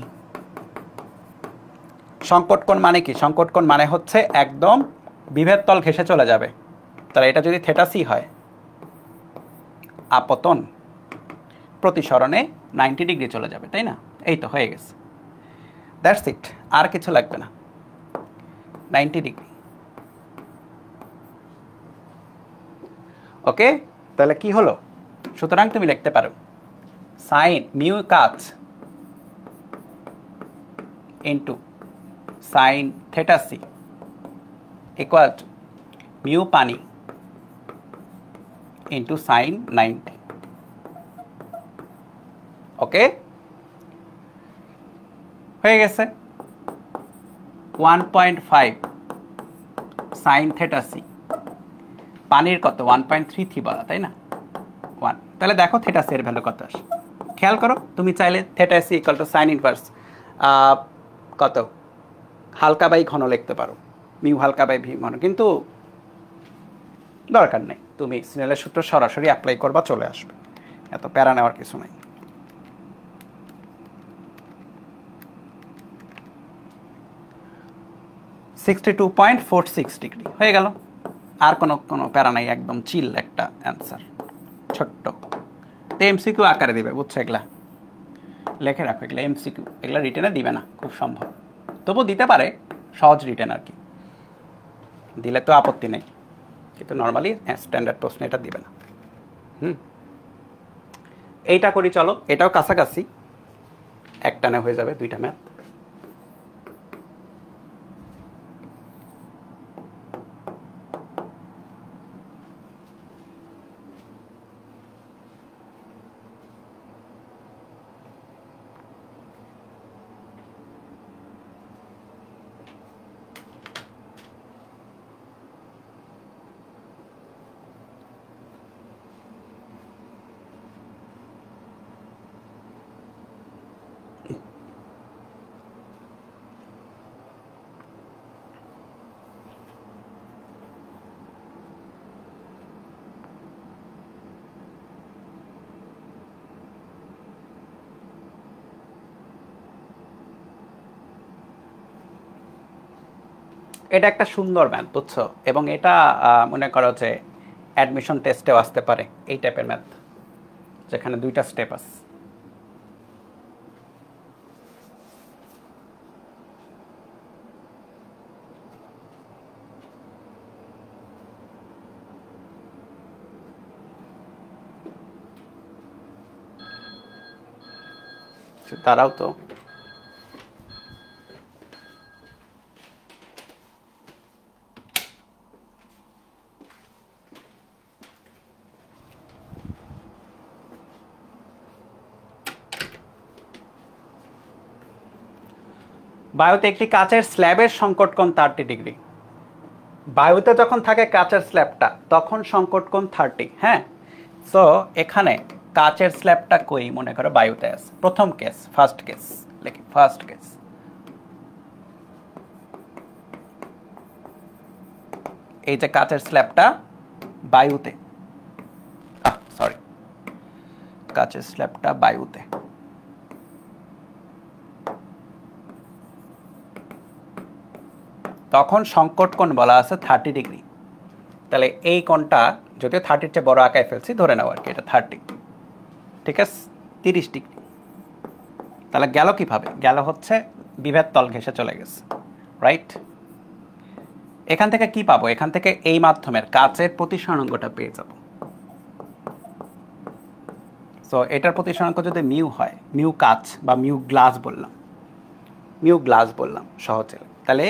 সংকট কোণ মানে কি? সংকট কোণ মানে হচ্ছে একদম বিভেদ তল ঘেঁষে চলে যাবে। তাহলে এটা যদি থেটা সি হয়, আপতন প্রতিসরণে 90 ডিগ্রি চলে যাবে, তাই না? এই তো হয়ে গেছে, দ্যাটস ইট, আর কিছু লাগবে না, 90 ডিগ্রি। ওকে, তাহলে কি হলো? সুতরাং তুমি লিখতে পারো সাইন মিউ কাচ into sine theta C equal to mu পানি ইন্টু সাইন 90। ওকে, হয়ে গেছে। 1.5 সাইন থেটা সি, পানির কত? 1.33 বলা, তাই না? 1। তাহলে দেখো থেটা সি এর ভ্যালু কত আসে, খেয়াল করো। তুমি চাইলে theta C equal to sine inverse কত হালকা বাই ঘন লিখতে পারো, মিউ হালকা বাই ভি ঘন, কিন্তু দরকার নেই, তুমি স্নেলের সূত্র সরাসরি অ্যাপ্লাই করবা, চলে আসবে। এত প্যারা নেওয়ার কিছু নাই। (62.46 ডিগ্রি) হয়ে গেল। আর কোনো প্যারা নাই, একদম চিল একটা অ্যান্সার, ছোট্ট। তো এমসিকিউ আকারে দিবে, বুঝছো? এগুলা লেখে রাখো, এগুলো এমসিকিউ, এগুলো রিটেনে দিবে না খুব সম্ভব, তবু দিতে পারে সহজ রিটেন আর কি, দিলে তো আপত্তি নেই, কিন্তু নর্মালি স্ট্যান্ডার্ড প্রশ্ন এটা দিবে না। এইটা করি চলো, এটাও কাছাকাছি, একটানে হয়ে যাবে 2টা ম্যাথ। এটা একটা সুন্দর ম্যাথ, বুঝছো? এবং এটা মনে করো যে অ্যাডমিশন টেস্টেও আসতে পারে, এই টাইপের ম্যাথ যেখানে 2টা স্টেপ আছে। তারাও তো বায়ুতে একটি কাচের স্ল্যাবের সংকট কোণ 30 ডিগ্রি। বায়ুতে যখন থাকে কাচের স্ল্যাবটা তখন সংকট কোণ 30, হ্যাঁ। সো এখানে কাচের স্ল্যাবটা কই, মনে করো বায়ুতে আছে, প্রথম কেস, ফার্স্ট কেস লিখি, ফার্স্ট কেস। এই যে কাচের স্ল্যাবটা বায়ুতে, সরি, কাচের স্ল্যাবটা বায়ুতে, তখন সংকট কোণ বলা আছে 30 ডিগ্রি। তাহলে এই কোণটা যদিও 30-র চেয়ে বড় আঁকায় ফেলছি, ধরে নাও আর কি এটা 30, ঠিক আছে, 30 ডিগ্রি। তাহলে গেল কিভাবে? গেল হচ্ছে বিভেদ তল ঘেঁষে চলে গেছে, রাইট? এখান থেকে কি পাবো? এখান থেকে এই মাধ্যমের কাচের প্রতিসরাঙ্কটা পেয়ে যাব। সো এটার প্রতিসরাঙ্ক যদি মিউ হয়, মিউ কাচ বা মিউ গ্লাস বললাম, মিউ গ্লাস বললাম সহজে, তাহলে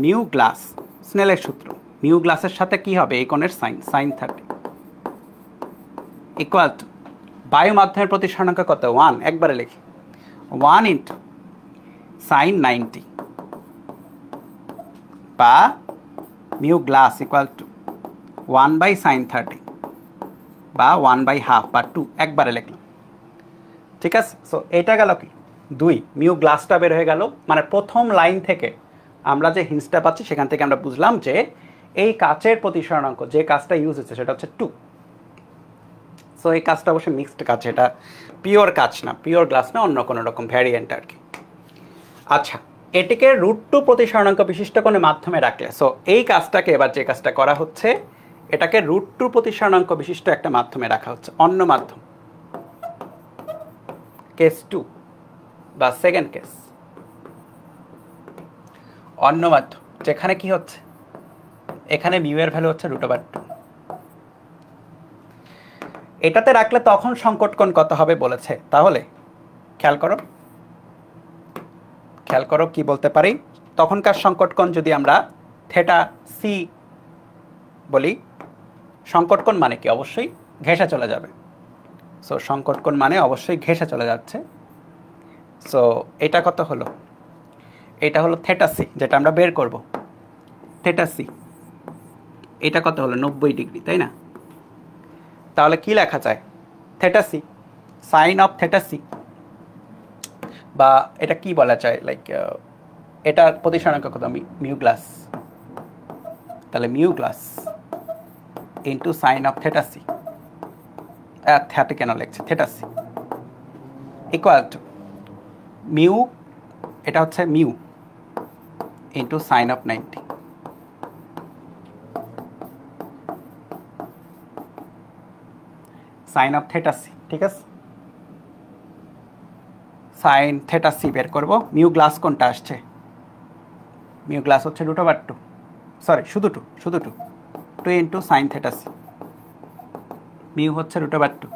মিউ গ্লাস, স্নেলের সূত্র, মিউ গ্লাসের সাথে কি হবে? এই কোণের সাইন, sin 30 ইকুয়াল টু বায়ু মাধ্যমের প্রতিসরাঙ্ক কত? 1, একবারে লিখি, 1 ইন্টু sin 90 বা mu glass equal to 1/sin 30 বা 1/2 বা 2, একবারে লিখলাম, ঠিক আছে। সো এটা গেল কি 2, মিউ গ্লাসটা বের হয়ে গেল। মানে প্রথম লাইন থেকে আমরা যে হিন্সটা পাচ্ছি সেখান থেকে আমরা বুঝলাম যে এই কাচের প্রতিসরাঙ্ক যে কাজটা ইউজ হচ্ছে সেটা হচ্ছে 2। সো এই কাজটা অবশ্যই মিক্সড কাচ, এটা পিওর কাচ না, পিওর গ্লাস না, অন্য কোনো রকম ভ্যারিয়েন্ট আর কি। আচ্ছা, এটিকে √2 প্রতিসরাঙ্ক বিশিষ্ট কোণে মাধ্যমে রাখলে, সো এই কাজটাকে এবার যে কাজটা করা হচ্ছে এটাকে √2 প্রতিসরাঙ্ক বিশিষ্ট একটা মাধ্যমে রাখা হচ্ছে, অন্য মাধ্যম, কেস 2 বা সেকেন্ড কেস, অন্য মাধ্যম যেখানে কি হচ্ছে, এখানে মিউ এর ভ্যালু হচ্ছে √2। এটাতে রাখলে তখন সংকট কোণ কত হবে বলেছে, তাহলে খেয়াল করো, খেয়াল করো কি বলতে পারি। তখনকার সংকট কোণ যদি আমরা থেটা সি বলি, সংকট কোণ মানে কি? অবশ্যই ঘেঁষে চলে যাবে। সো সংকট কোণ মানে অবশ্যই ঘেঁষে চলে যাচ্ছে। সো এটা কত হলো? এটা হলো থেটা সি, যেটা আমরা বের করব, থেটা সি। এটা কত হলো? 90 ডিগ্রি, তাই না? তাহলে কি লেখা যায়? Theta C, sine of theta C, বা এটা কি বলা যায়, লাইক এটার প্রতিসরাঙ্ক কত? মিউ গ্লাস, তাহলে mu glass into sine of theta C theta কেন লিখছি, theta C equal to mu, এটা হচ্ছে mu into sine of 90, sine of theta C. ঠিক আছে, সাইন থেটা সি বের করবো। মিউ গ্লাস কোনটা আসছে, মিউ গ্লাস হচ্ছে √2, সরি শুধু two into sine theta C, mu হচ্ছে √2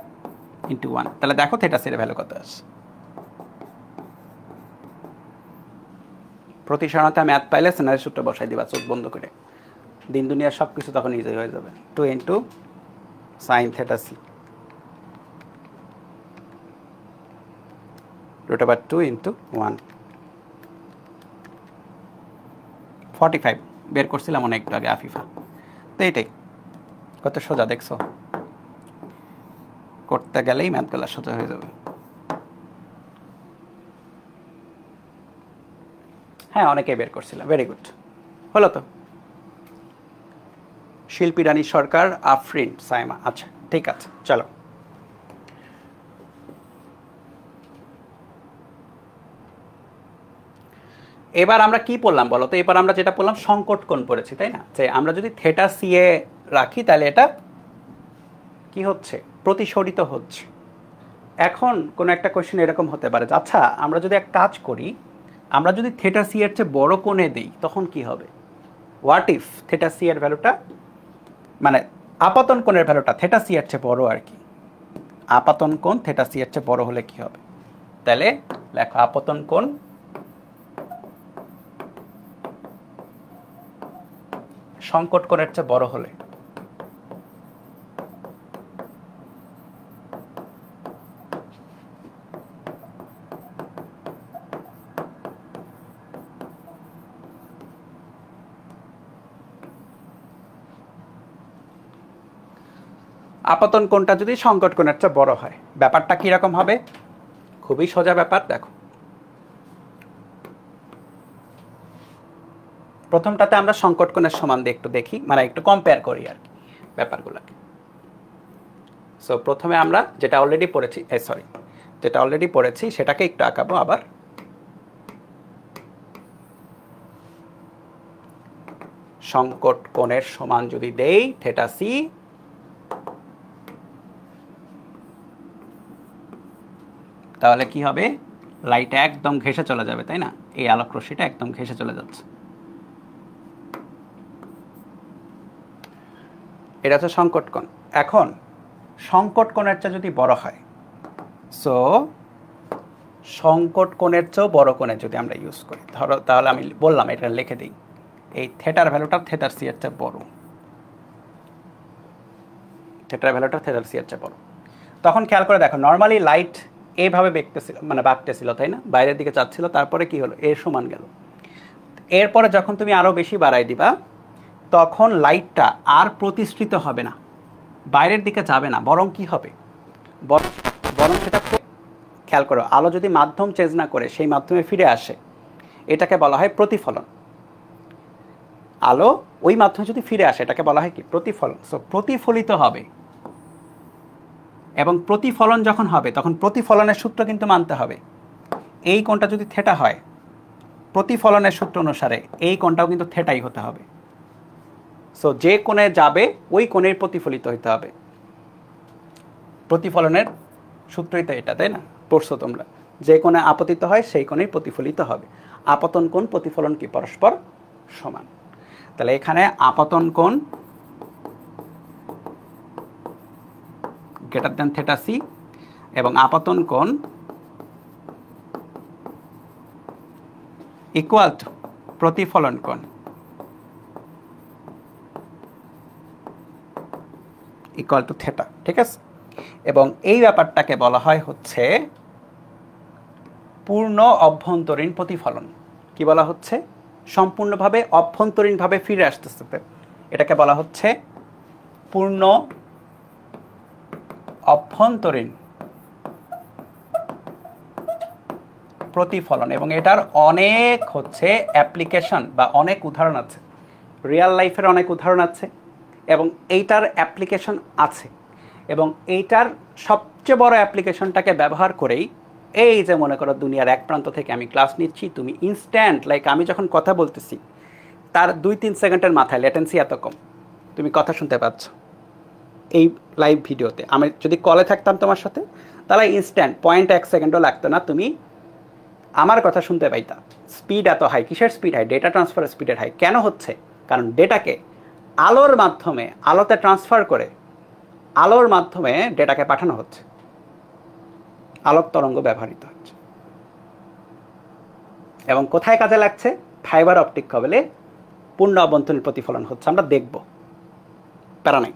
ইন্টু 1। তাহলে দেখো থেটা সির ভ্যালু কত আসছে। প্রতিসারণতা ম্যাথ পাইলে সেনারের সূত্র বসাই দিবা চোখ বন্ধ করে, দিন দুনিয়ার সব কিছু তখন ইজি হয়ে যাবে। 2 into sine theta C √2 into 1, 45 বের করছিলাম অনেক একটু আগে আফিফা। তো এইটাই কত সোজা দেখছো, করতে গেলেই ম্যাথগুলো সোজা হয়ে যাবে। হ্যাঁ অনেকেই বের করছিলাম, ভেরি গুড, হলো তো। শিল্পী রানী সরকার, আফরিন সাইমা, আচ্ছা ঠিক আছে চলো। এবার আমরা কি পড়লাম বলো তো, এবার আমরা যেটা পড়লাম সংকট কোণ পড়েছি তাই না, যে আমরা যদি থেটা সি এ রাখি তাহলে এটা কি হচ্ছে, প্রতিসরিত হচ্ছে। এখন কোন একটা কোশ্চেন এরকম হতে পারে, আচ্ছা আমরা যদি এক কাজ করি, আমরা যদি থেটা সি এর চেয়ে বড় কোণে দেই তখন কি হবে, হোয়াট ইফ থেটা সি এর ভ্যালুটা, মানে আপাতন কোণের ভ্যালুটা থেটা সি এর চেয়ে বড় আর কি, আপাতন কোণ থেটা সি এর চেয়ে বড় হলে কি হবে, তাহলে লেখো আপতন কোণ সংকট কোণের চেয়ে বড় হলে আপতন কোণটা যদি সংকট কোণের চেয়ে বড় হয় ব্যাপারটা কি রকম হবে, খুবই সোজা ব্যাপার। দেখো প্রথমটাতে আমরা সংকট কোণের সমান দিয়ে একটু দেখি, মানে একটু কম্পেয়ার করি আর কি ব্যাপারগুলোকে। সো প্রথমে আমরা যেটা অলরেডি পড়েছি, যেটা অলরেডি পড়েছি সেটাকে একটু আঁকাবো আবার। সংকট কোণের সমান যদি দেই থেটা সি, তাহলে কি হবে, লাইট একদম ঘেঁষে চলে যাবে তাই না, এই আলোক রশ্মিটা একদম ঘেঁষে চলে যাচ্ছে। এটা হচ্ছে সংকট কোণ। এখন সংকট কোণের চেয়ে যদি বড় হয়, সো সংকট কোণের চেয়েও বড় কোণে যদি আমরা ইউজ করি, ধরো তাহলে আমি বললাম এটা লিখে দিই, এই থেটার ভ্যালুটা থেটার সি এর চেয়ে বড়, থেটার ভ্যালুটা থেটার সি এর চেয়ে বড়। তখন খেয়াল করে দেখো নর্মালি লাইট এইভাবে বেঁকতেছিল, মানে বাঁকতেছিল তাই না, বাইরের দিকে যাচ্ছিল, তারপরে কি হলো এর সমান গেল। এরপরে যখন তুমি আরো বেশি বাড়াই দিবা তখন লাইটটা আর প্রতিসৃত হবে না, বাইরের দিকে যাবে না, বরং কি হবে, বরং সেটা, খেয়াল করো আলো যদি মাধ্যম চেঞ্জ না করে সেই মাধ্যমে ফিরে আসে এটাকে বলা হয় প্রতিফলন। আলো ওই মাধ্যমে যদি ফিরে আসে এটাকে বলা হয় কি, প্রতিফলন। সো প্রতিফলিত হবে, এবং প্রতিফলন যখন হবে তখন প্রতিফলনের সূত্র কিন্তু মানতে হবে। এই কোণটা যদি থেটা হয়, প্রতিফলনের সূত্র অনুসারে এই কোণটাও কিন্তু থেটাই হতে হবে। সো যে কোণে যাবে ওই কোণের প্রতিফলিত হইতে হবে, প্রতিফলনের সূত্রই তো এটা তাই না, পড়ছো তোমরা, যে কোণে আপতিত হয় সেই কোণেই প্রতিফলিত হবে। আপতন কোণ প্রতিফলন কি পরস্পর সমান, তাহলে এখানে আপতন কোণ গ্রেটার দ্যান থেটা সি এবং আপতন কোণ ইকুয়াল টু প্রতিফলন কোণ ইকুয়াল টু থেটা, ঠিক আছে। এবং এই ব্যাপারটাকে বলা হয় হচ্ছে পূর্ণ অভ্যন্তরীণ প্রতিফলন। কি বলা হচ্ছে, সম্পূর্ণভাবে অভ্যন্তরীণভাবে ফিরে আসতেছে, এটাকে বলা হচ্ছে পূর্ণ অভ্যন্তরীণ প্রতিফলন। এবং এটার অনেক হচ্ছে অ্যাপ্লিকেশন বা অনেক উদাহরণ আছে, রিয়েল লাইফের অনেক উদাহরণ আছে এবং এইটার অ্যাপ্লিকেশন আছে। এবং এইটার সবচেয়ে বড় অ্যাপ্লিকেশনটাকে ব্যবহার করেই এই যে মনে করো দুনিয়ার এক প্রান্ত থেকে আমি ক্লাস নিচ্ছি, তুমি ইনস্ট্যান্ট লাইক আমি যখন কথা বলতেছি তার 2-3 সেকেন্ডের মাথায় লেটেন্সি এত কম, তুমি কথা শুনতে পাচ্ছ এই লাইভ ভিডিওতে। আমি যদি কলে থাকতাম তোমার সাথে তাহলে ইনস্ট্যান্ট 0.1 সেকেন্ডও লাগতো না, তুমি আমার কথা শুনতে পাইতা। স্পিড এত হাই, কিসের স্পিড হাই? ডেটা ট্রান্সফার স্পিডের হাই। কেন হচ্ছে? কারণ ডেটাকে আলোর মাধ্যমে আলোতে ট্রান্সফার করে আলোর মাধ্যমে ডেটাকে পাঠানো হচ্ছে, আলোক তরঙ্গ ব্যবহৃত হচ্ছে। এবং কোথায় কাজে লাগছে? ফাইবার অপটিক কেবলে পূর্ণ অভ্যন্তরীণ প্রতিফলন হচ্ছে, আমরা দেখব, প্যারা নাই,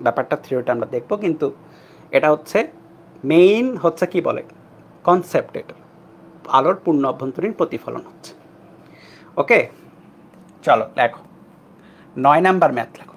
ব্যাপারটা থিওরিটা আমরা দেখব, কিন্তু এটা হচ্ছে মেইন হচ্ছে কি বলে কনসেপ্ট, এটা আলোর পূর্ণ অভ্যন্তরীণ প্রতিফলন হচ্ছে। ওকে, চলো লেখো 9 নাম্বার ম্যাথ লেখো।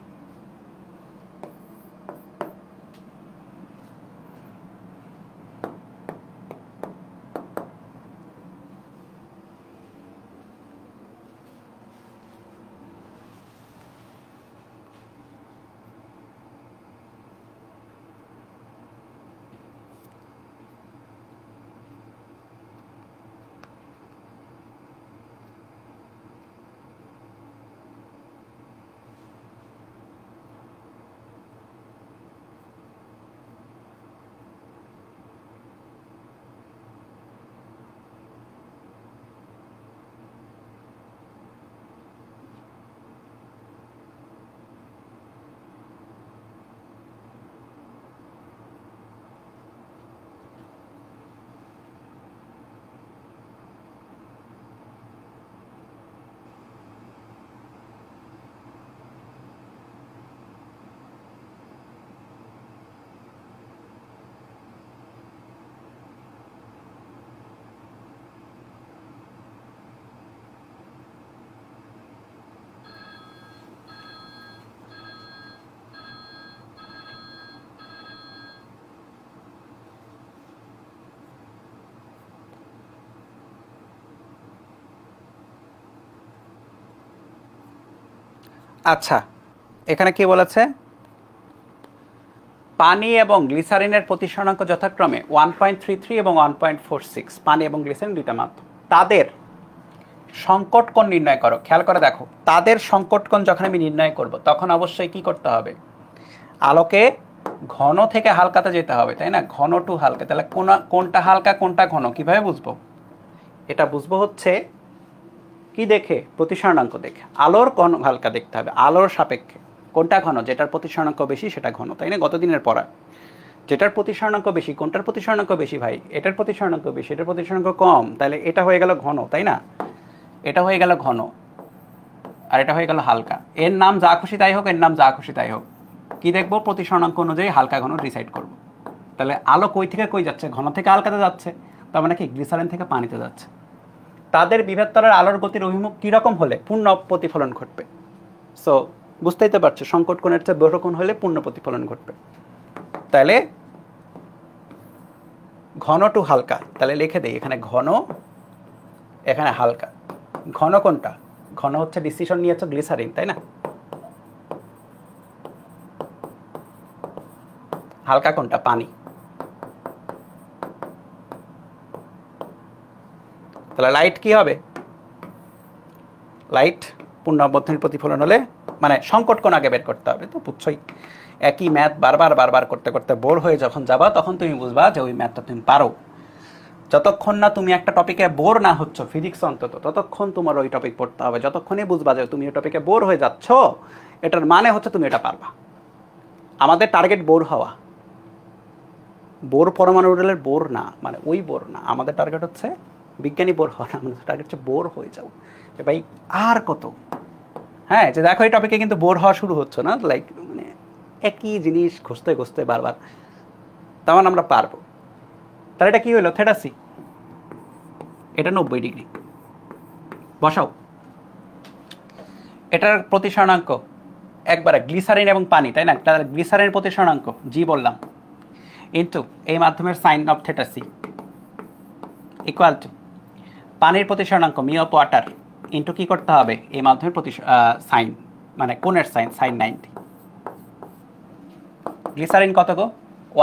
আচ্ছা, এখানে কি বলেছে? পানি এবং গ্লিসারিনের প্রতিসরণাঙ্ক যথাক্রমে 1.33 এবং 1.46। পানি এবং গ্লিসারিন দুইটা মাধ্যম, তাদের সংকট কোণ নির্ণয় করো। খেয়াল করে দেখো, তাদের সংকট কোণ যখন আমি নির্ণয় করব তখন অবশ্যই কি করতে হবে? আলোকে ঘন থেকে হালকাতে যেতে হবে, তাই না? ঘন টু হালকা। তাহলে কোনটা হালকা কোনটা ঘন কিভাবে বুঝবো? এটা বুঝবো হচ্ছে কি দেখে? প্রতিসরণাঙ্ক দেখে। আলোর ঘন হালকা দেখতে হবে, আলোর সাপেক্ষে কোনটা ঘন, যেটার প্রতিসরণাঙ্ক বেশি সেটা ঘন, তাই না? গতদিনের পড়া, যেটার প্রতিসরণাঙ্ক বেশি, কোনটার প্রতিসরণাঙ্ক বেশি ভাই? এটার প্রতিসরণাঙ্ক বেশি, এটার প্রতিসরণাঙ্ক কম, তাহলে এটা হয়ে গেল ঘন, তাই না? এটা হয়ে গেল ঘন আর এটা হয়ে গেল হালকা। এর নাম যা খুশি তাই হোক, এর নাম যা খুশি তাই হোক, কি দেখবো? প্রতিসরণাঙ্ক অনুযায়ী হালকা ঘন ডিসাইড করব। তাহলে আলো কই থেকে কই যাচ্ছে? ঘন থেকে হালকাতে যাচ্ছে, তার মানে কি গ্লিসারিন থেকে পানিতে যাচ্ছে। তাদের বিভেদ তলের আলোর গতির অভিমুখ কীরকম হলে পূর্ণ প্রতিফলন ঘটবে? সো বুঝতেই তো পারছো, সংকট কোণের চেয়ে বড় কোণ হলে পূর্ণ প্রতিফলন ঘটবে। তাহলে ঘন টু হালকা, তাহলে লিখে দেই এখানে ঘন, এখানে হালকা। ঘন কোনটা? ঘন হচ্ছে ডিসিশন নিয়েছো গ্লিসারিন, তাই না? হালকা কোনটা? পানি। তাহলে লাইট কি হবে? লাইট পূর্ণ অভ্যন্তরীণ প্রতিফলন হলে মানে সংকট কোণ আগে বের করতে হবে। তো বুঝছই, একই ম্যাথ বারবার করতে করতে বোর হয়ে যখন যাবা তখন তুমি বুঝবা যে ওই ম্যাথটা তুমি পারো। যতক্ষণ না তুমি একটা টপিকে বোর না হচ্ছ, ফিজিক্স অন্তত, ততক্ষণ তোমার ওই টপিক পড়তে হবে। যতক্ষণই বুঝবা যে তুমি ওই টপিকে বোর হয়ে যাচ্ছ, এটার মানে হচ্ছে তুমি এটা পারবা। আমাদের টার্গেট বোর হওয়া, বোর পরমাণু মডেলের বোর না, মানে ওই বোর না। আমাদের টার্গেট হচ্ছে বিজ্ঞানী বোর হওয়া না, আমাদের টার্গেট হচ্ছে বোর হয়ে যাও। ভাই আর কত? হ্যাঁ, যে দেখো এই টপিকে কিন্তু বোর হওয়া শুরু হচ্ছে না, লাইক মানে একই জিনিস ঘষতে ঘষতে বারবার, তেমন আমরা পারবো। তাহলে এটা কি হলো? থিটা সি, এটা 90 ডিগ্রি বসাও। এটার প্রতিসরণাঙ্ক একবারে গ্লিসারিন এবং পানি, তাই না? তাহলে গ্লিসারিনের প্রতিসরণাঙ্ক জি বললাম, ইন্টু এই মাধ্যমের sine of theta C equal to পানির প্রতিসরণাঙ্ক মি অফ ওয়াটার ইন্টু কি করতে হবে? এই মাধ্যমের সাইন, মানে কোণের সাইন, সাইন 90। গ্লিসারিন কত গো?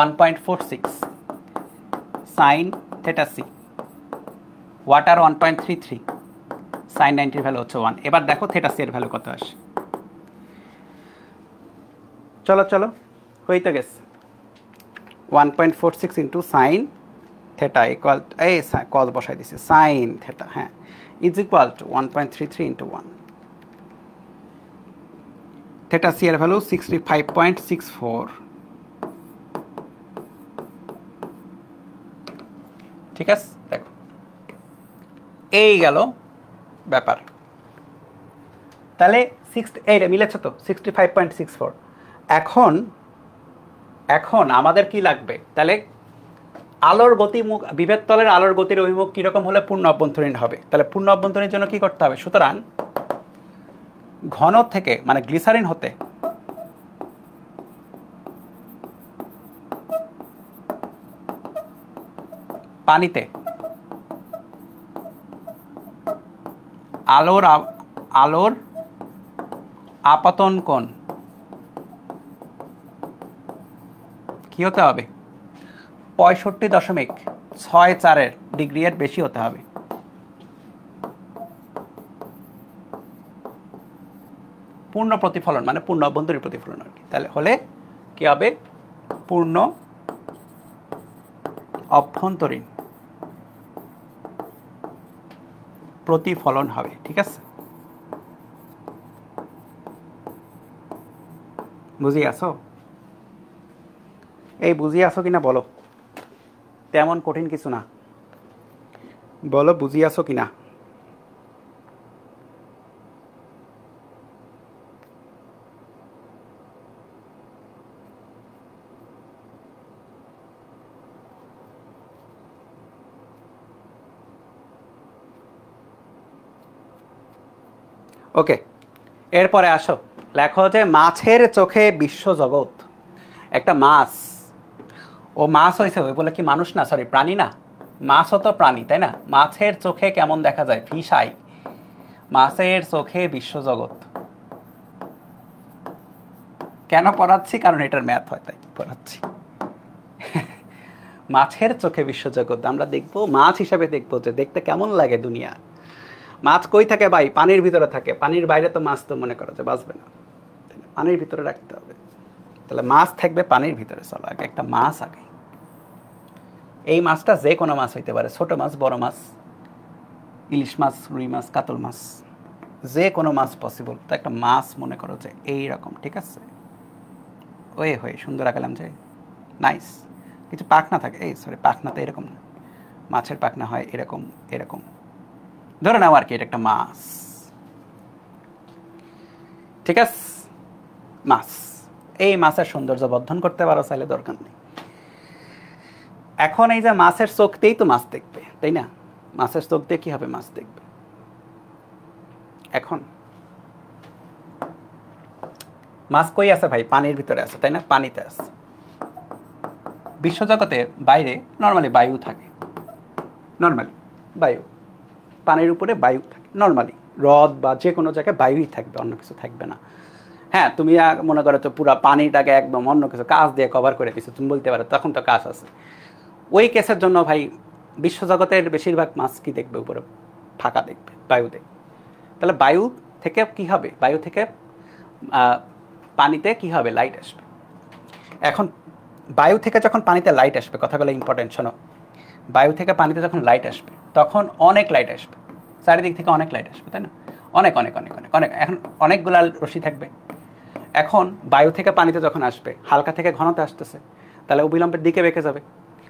1.46 sine theta C. Water 1.33 sine 90 এর ভ্যালু হচ্ছে 1। এবার দেখো থেটা সি এর ভ্যালু কত আসে। চলো চলো, হইতে গেছে। 1.46 ইন্টু সাইন থেটা ইকুয়াল, এই কজ বসাই দিছি, সাইন থেটা, হ্যাঁ, is equal to 1.33 into 1। Theta C এর ভ্যালু 65.64। ঠিক আছে, দেখো এই গেল ব্যাপার। তাহলে এইটা মিলেছে তো 65.64। এখন এখন আমাদের কি লাগবে? তাহলে আলোর গতিমুখ, বিভেদ তলের আলোর গতির অভিমুখ কিরকম হলে পূর্ণ অভ্যন্তরীণ হবে? তাহলে পূর্ণ অভ্যন্তরীণের জন্য কি করতে হবে? সুতরাং ঘন থেকে মানে গ্লিসারিন হতে পানিতে আলোর আপতন কোণ কি হতে হবে? 65.64 ডিগ্রি এর বেশি হতে হবে। পূর্ণ প্রতিফলন মানে পূর্ণ অভ্যন্তরীণ প্রতিফলন আর কি। তাহলে হলে কি হবে? পূর্ণ অভ্যন্তরীণ প্রতিফলন হবে। ঠিক আছে, বুঝি আসো? এই বুঝি আসো কিনা বলো, তেমন কঠিন কিছু না, বলো বুঝি আসো কিনা। ওকে, এরপরে আসো, লেখো যে মাছের চোখে বিশ্বজগৎ। একটা মাছ, ও মাছ হয়েছে, ওই বলে কি মানুষ না, সরি প্রাণী না, মাছও তো প্রাণী তাই না? মাছের চোখে কেমন দেখা যায়? Fish I. মাছের চোখে বিশ্বজগৎ কেন পড়াচ্ছি? কারণ এটার ম্যাথ হয় তাই পড়াচ্ছি। মাছের চোখে বিশ্বজগৎ আমরা দেখবো, মাছ হিসাবে দেখবো যে দেখতে কেমন লাগে দুনিয়া। মাছ কই থাকে ভাই? পানির ভিতরে থাকে। পানির বাইরে তো মাছ তো মনে করা যায় বাঁচবে না, পানির ভিতরে রাখতে হবে। তাহলে মাছ থাকবে পানির ভিতরে। চলো আগে একটা মাছ আগে। এই মাছটা যে কোনো মাছ হইতে পারে, ছোট মাছ, বড় মাছ, ইলিশ মাছ, রুই মাছ, কাতল মাছ, যে কোনো মাছ পসিবল। তো একটা মাছ মনে করো যে এইরকম, ঠিক আছে? ওই হয়ে সুন্দর আঁকালাম যে, নাইস। কিছু পাখনা থাকে, এই সরি পাখনা তো এরকম না, মাছের পাখনা হয় এরকম এরকম। ধরে নাও আর কি এটা একটা মাছ, ঠিক আছে? মাছ, এই মাছের সৌন্দর্য বর্ধন করতে পারো চাইলে, দরকার নেই। এখন এই যে মাছের চোখ দিয়েই তো মাছ দেখবে তাই না? মাছের চোখ দিয়ে কি হবে? মাছ দেখবে। এখন মাছ কই আছে ভাই? পানির ভিতরে আছে তাই না? পানিতে আছে। বিশ্বজগতে বাইরে নর্মালি বায়ু থাকে, নর্মালি বায়ু, পানির উপরে বায়ু থাকে নর্মালি। হ্রদ বা যে কোনো জায়গায় বায়ুই থাকবে, অন্য কিছু থাকবে না। হ্যাঁ, তুমি মনে করো তো পুরো পানিটাকে একদম অন্য কিছু কাঁচ দিয়ে কভার করে দিছো, তুমি বলতে পারো তখন তো কাঁচ আছে। ওই কেসের জন্য ভাই বিশ্বজগতের বেশিরভাগ মাছ কি দেখবে? উপরে ফাঁকা দেখবে, বায়ু দেখবে। তাহলে বায়ু থেকে কি হবে? বায়ু থেকে পানিতে কি হবে? লাইট আসবে। এখন বায়ু থেকে যখন পানিতে লাইট আসবে, কথাগুলো ইম্পর্টেন্ট শোনো। বায়ু থেকে পানিতে যখন লাইট আসবে তখন অনেক লাইট আসবে, চারিদিক থেকে অনেক লাইট আসবে তাই না? অনেক অনেক অনেক অনেক অনেক, এখন অনেকগুলো রশ্মি থাকবে। এখন বায়ু থেকে পানিতে যখন আসবে, হালকা থেকে ঘনতে আসতেছে, তাহলে অবিলম্বের দিকে বেঁকে যাবে।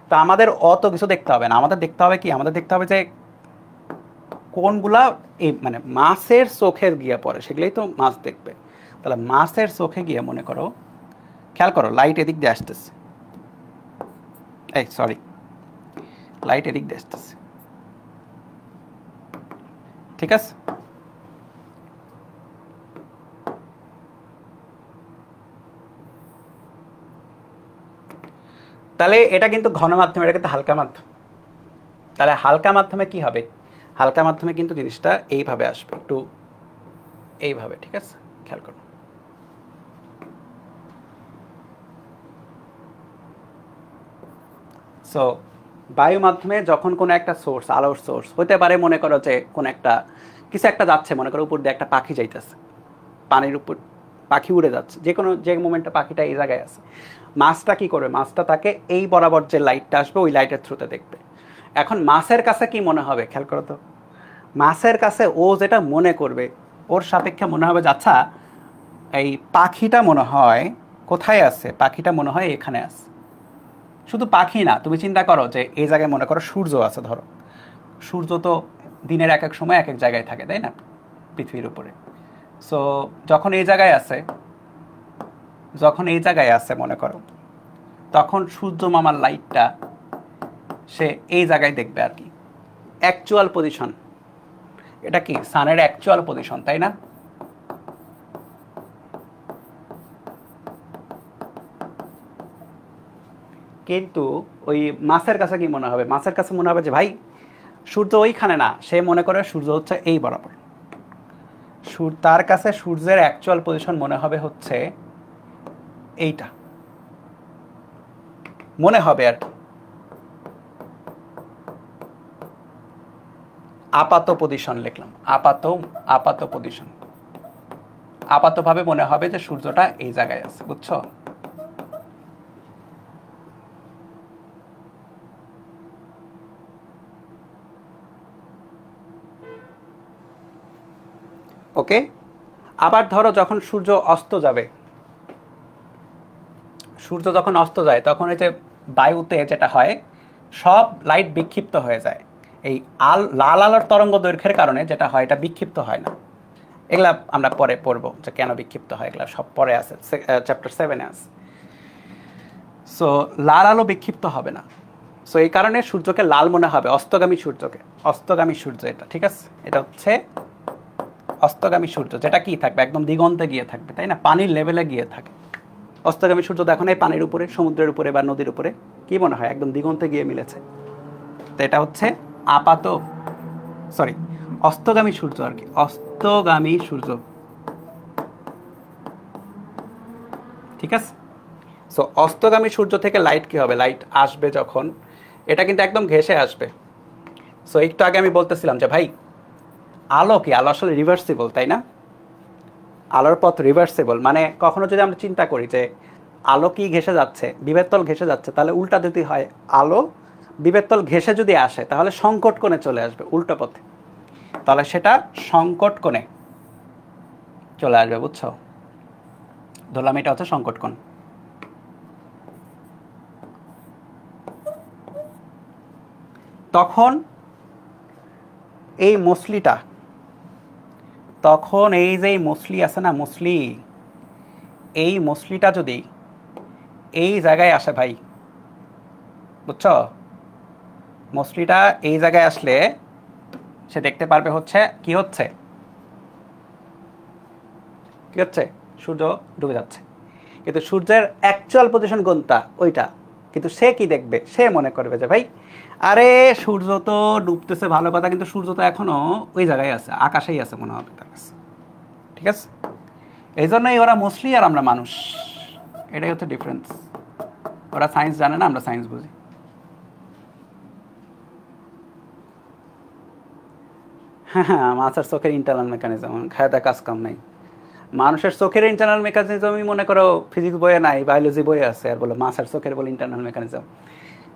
তো আমাদের অত কিছু দেখতে হবে না, আমাদের দেখতে হবে কি? আমাদের দেখতে হবে যে কোনগুলা এই মানে মাছের চোখে গিয়ে পড়ে, সেগুলোই তো মাছ দেখবে। তাহলে মাছের চোখে গিয়ে মনে করো, খেয়াল করো লাইট এদিক দিয়ে আসতেছে, এই সরি লাইট এদিক দিয়ে আসতেছে, ঠিক আছে? তাহলে এটা কিন্তু ঘন মাধ্যম, এটা কিন্তু হালকা মাধ্যম। তাহলে হালকা মাধ্যমে কি হবে? হালকা মাধ্যমে কিন্তু জিনিসটা এইভাবে আসবে, একটু এইভাবে, ঠিক আছে? খেয়াল করো সো বায়ু মাধ্যমে যখন কোনো একটা সোর্স, আলোর সোর্স হতে পারে, মনে করো যে কোন একটা কিছু একটা যাচ্ছে, মনে করো উপর দিয়ে একটা পাখি যাইতেছে, পানির উপর পাখি উড়ে যাচ্ছে, যে মোমেন্টে পাখিটা এই জায়গায় আছে, মাছটা কি করবে? মাছটা তাকে এই বরাবর যে লাইটটা আসবে ওই লাইটের থ্রুতে দেখবে। এখন মাছের কাছে কি মনে হবে খেয়াল করো তো, মাছের কাছে ও যেটা মনে করবে ওর সাপেক্ষে মনে হবে যে আচ্ছা এই পাখিটা মনে হয় কোথায় আছে, পাখিটা মনে হয় এখানে আছে। শুধু পাখি না, তুমি চিন্তা করো যে এই জায়গায় মনে করো সূর্য আছে, ধরো সূর্য তো দিনের এক এক সময় এক এক জায়গায় থাকে, তাই না, পৃথিবীর উপরে। সো যখন এই জায়গায় আছে, যখন এই জায়গায় আছে মনে করো, তখন সূর্য মামার লাইটটা সে এই জায়গায় দেখবে আর কি, অ্যাকচুয়াল পজিশন। এটা কি সানের অ্যাকচুয়াল পজিশন, তাই না? কিন্তু ওই মাছের কাছে কি মনে হবে? মাছের কাছে মনে হবে যে ভাই সূর্য ওইখানে না, সে মনে করে সূর্য হচ্ছে এই বরাবর। তার কাছে সূর্যের অ্যাকচুয়াল পজিশন মনে হবে হচ্ছে এইটা, মনে হবে আর কি। আপাত পজিশন লিখলাম, আপাত পজিশন, আপাতভাবে মনে হবে যে সূর্যটা এই জায়গায় আছে, বুঝছো? ওকে। আবার ধরো যখন সূর্য অস্ত যাবে, সূর্য যখন অস্ত যায় তখন এই যে বায়ুতে যেটা হয়, সব লাইট বিক্ষিপ্ত হয়ে যায়। এই লাল আলোর তরঙ্গ দৈর্ঘ্যের কারণে যেটা হয়, এটা বিক্ষিপ্ত হয় না। এগুলা আমরা পরে পড়বো যে কেন বিক্ষিপ্ত হয়, এগুলা সব পরে আছে, চ্যাপ্টার 7-এ আছে। সো লাল আলো বিক্ষিপ্ত হবে না, সো এই কারণে সূর্যকে লাল মনে হবে, অস্তগামী সূর্যকে। অস্তগামী সূর্য এটা, ঠিক আছে, এটা হচ্ছে অস্তগামী সূর্য, যেটা কি থাকবে একদম দিগন্তে গিয়ে থাকবে, তাই না, পানির লেভেলে গিয়ে থাকে। অস্তগামী সূর্য দেখো না পানির উপরে, সমুদ্রের উপরে বা নদীর উপরে, কি মনে হয় একদম দিগন্তে গিয়ে মিলেছে। তো এটা হচ্ছে অস্তগামী সূর্য আর কি, অস্তগামী সূর্য, ঠিক আছে। সো অস্তগামী সূর্য থেকে লাইট কি হবে, লাইট আসবে যখন, এটা কিন্তু একদম ঘেঁষে আসবে। সো একটু আগে আমি বলতেছিলাম যে ভাই আলো কি, আলো আসলে রিভার্সিবল, তাই না? আলোর পথ রিভার্সিবল, মানে কখনো যদি আমরা চিন্তা করি যে আলো কি ঘেঁষে যাচ্ছে, বিভেদ তল ঘেঁষে যাচ্ছে, তাহলে উল্টা যদি হয়, আলো বিভেদ তল ঘেঁষে যদি আসে তাহলে সংকট কোণে চলে আসবে, উল্টো পথে, তাহলে সেটা সংকট কোণে চলে আসবে, বুঝছো? ধরলাম এটা হচ্ছে সংকট কোণ। তখন এই মসলিটা, তখন এই যে মসলি আছে না, মসলি, এই মসলিটা যদি এই জায়গায় আসে ভাই, বুঝছো, মসলিটা এই জায়গায় আসলে সে দেখতে পারবে হচ্ছে কি হচ্ছে, কি হচ্ছে, সূর্য ডুবে যাচ্ছে। কিন্তু সূর্যের অ্যাকচুয়াল পজিশন কোনটা, ওইটা। কিন্তু সে কি দেখবে, সে মনে করবে যে ভাই আরে সূর্য তো ডুবতেছে, ভালো কথা, কিন্তু সূর্য তো এখনো ওই জায়গায় আছে, আকাশেই আছে মনে হবে তার কাছে, ঠিক আছে। এই জন্যই ওরা মসলি আর আমরা মানুষ, এটাই হচ্ছে ডিফারেন্স। ওরা সায়েন্স জানে না, আমরা সায়েন্স বুঝি। হ্যাঁ হ্যাঁ, মাছের চোখের ইন্টারনাল মেকানিজম খায়দা কাজ কাম নাই। মানুষের চোখের ইন্টারনাল মেকানিজমই মনে করো ফিজিক্স বইয়ে নাই, বায়োলজি বইয়ে আছে, আর বলে মাছের চোখের বলে ইন্টারনাল মেকানিজম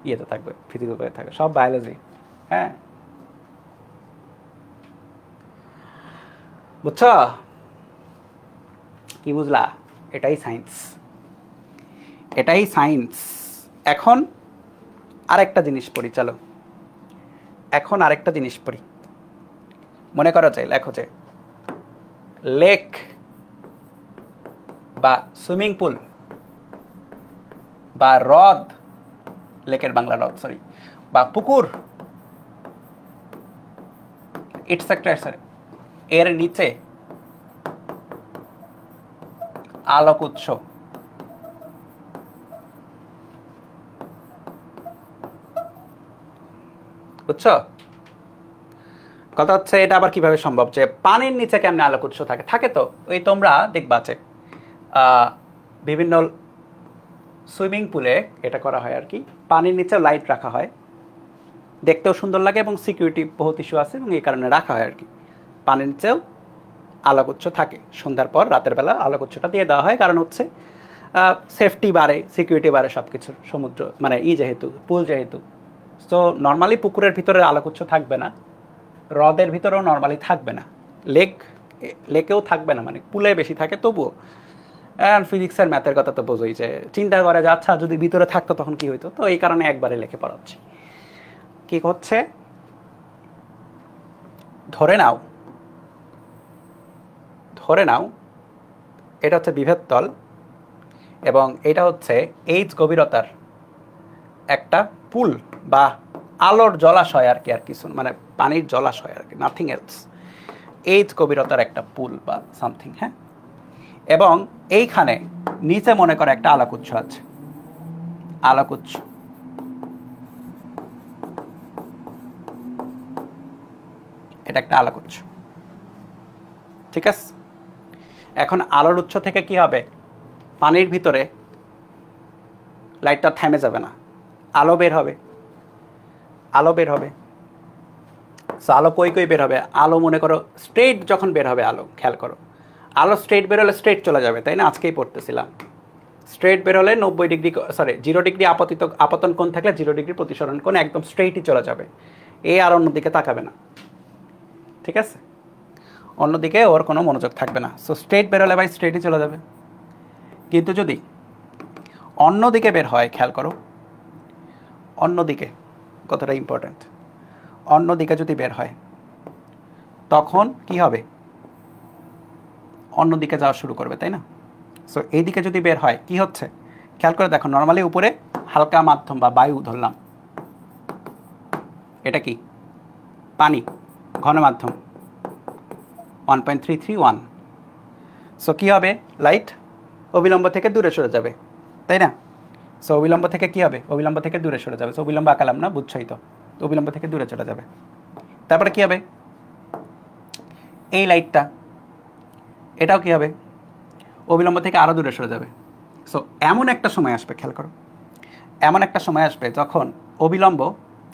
ইয়েতে থাকবে, ফিজিক্স বইয়ে থাকবে, সব বায়োলজি। হ্যাঁ, বুঝছো কি বুঝলা? এটাই সায়েন্স, এটাই সায়েন্স। এখন আরেকটা জিনিস পড়ি, চলো এখন আরেকটা জিনিস পড়ি। মনে করো যে লেখো যে লেক বা সুইমিং পুল বা হ্রদ, লেকের বাংলা হ্রদ, সরি, বা পুকুর, এটসেট্রা, এর নিচে আলোক উৎস, বুঝছো? কথা হচ্ছে এটা আবার কিভাবে সম্ভব যে পানির নিচে কেমনে আলোক উৎস থাকে? থাকে তো, ওই তোমরা দেখবা যে বিভিন্ন সুইমিং পুলে এটা করা হয় আর কি, পানির নিচেও লাইট রাখা হয়, দেখতেও সুন্দর লাগে এবং সিকিউরিটি বহুত ইস্যু আছে এবং এই কারণে রাখা হয় আর কি। পানির নিচেও আলোকউৎস থাকে, সন্ধ্যার পর রাতের বেলা আলোকউৎসটা দিয়ে দেওয়া হয়, কারণ হচ্ছে সেফটি বাড়ে, সিকিউরিটি বাড়ে সব কিছুর, সমুদ্র মানে যেহেতু পুল যেহেতু। সো নর্মালি পুকুরের ভিতরে আলোকউৎস থাকবে না, হ্রদের ভিতরেও নর্মালি থাকবে না, লেকেও থাকবে না, মানে পুলে বেশি থাকে তবুও। ফিজিক্সের ম্যাথের কথা তো বোঝোই, যে চিন্তা করে যে আচ্ছা যদি ভিতরে থাকতো তখন কি হইতো, তো এই কারণে একবারে লেখে পড়াচ্ছি। কি হচ্ছে, ধরে নাও এটা হচ্ছে বিভেদ তল এবং এটা হচ্ছে এইচ গভীরতার একটা পুল বা আলোর জলাশয় আর কি, আর কিছু মানে পানির জলাশয় আর কি, নাথিং এলস। এইচ গভীরতার একটা পুল বা সামথিং, হ্যাঁ। এবং এইখানে নিচে মনে করে একটা আলোকউৎস আছে, আলোকউৎস। এটা একটা আলোকউৎস, ঠিক আছে। এখন আলোর উৎস থেকে কি হবে, পানির ভিতরে লাইটটা থেমে যাবে না, আলো বের হবে। সো আলো কই বের হবে, আলো মনে করো স্ট্রেট যখন বের হবে আলো, খেয়াল করো, আলো স্ট্রেট বের হলে স্ট্রেট চলে যাবে, তাই না? আজকেই পড়তেছিলাম, স্ট্রেট বের হলে 90 ডিগ্রি, সরি 0 ডিগ্রি আপতন কোণ থাকলে 0 ডিগ্রি প্রতিসরণ কোণ, একদম স্ট্রেটই চলে যাবে, আর অন্যদিকে তাকাবে না, ঠিক আছে? অন্যদিকে ওর কোনো মনোযোগ থাকবে না। সো স্ট্রেট বের হলে ভাই স্ট্রেটই চলে যাবে। কিন্তু যদি অন্যদিকে বের হয়, খেয়াল করো, অন্যদিকে, কথাটা ইম্পর্ট্যান্ট, অন্যদিকে যদি বের হয় তখন কি হবে, অন্যদিকে যাওয়া শুরু করবে, তাই না? সো এইদিকে যদি বের হয় কি হচ্ছে, খেয়াল করে দেখো, নর্মালি উপরে হালকা মাধ্যম বা বায়ু ধরলাম, এটা কি পানি, ঘন মাধ্যম 1.331। সো কী হবে, লাইট অবিলম্ব থেকে দূরে সরে যাবে, তাই না? সো অবিলম্ব থেকে কি হবে, অবিলম্ব থেকে দূরে সরে যাবে। সো অবিলম্ব আঁকালাম না, বুঝছই তো, অবিলম্ব থেকে দূরে চলে যাবে। তারপরে কি হবে, এই লাইটটা, এটাও কি হবে, অবিলম্ব থেকে আরও দূরে সরে যাবে। সো এমন একটা সময় আসবে, খেয়াল করো, এমন একটা সময় আসবে যখন অবিলম্ব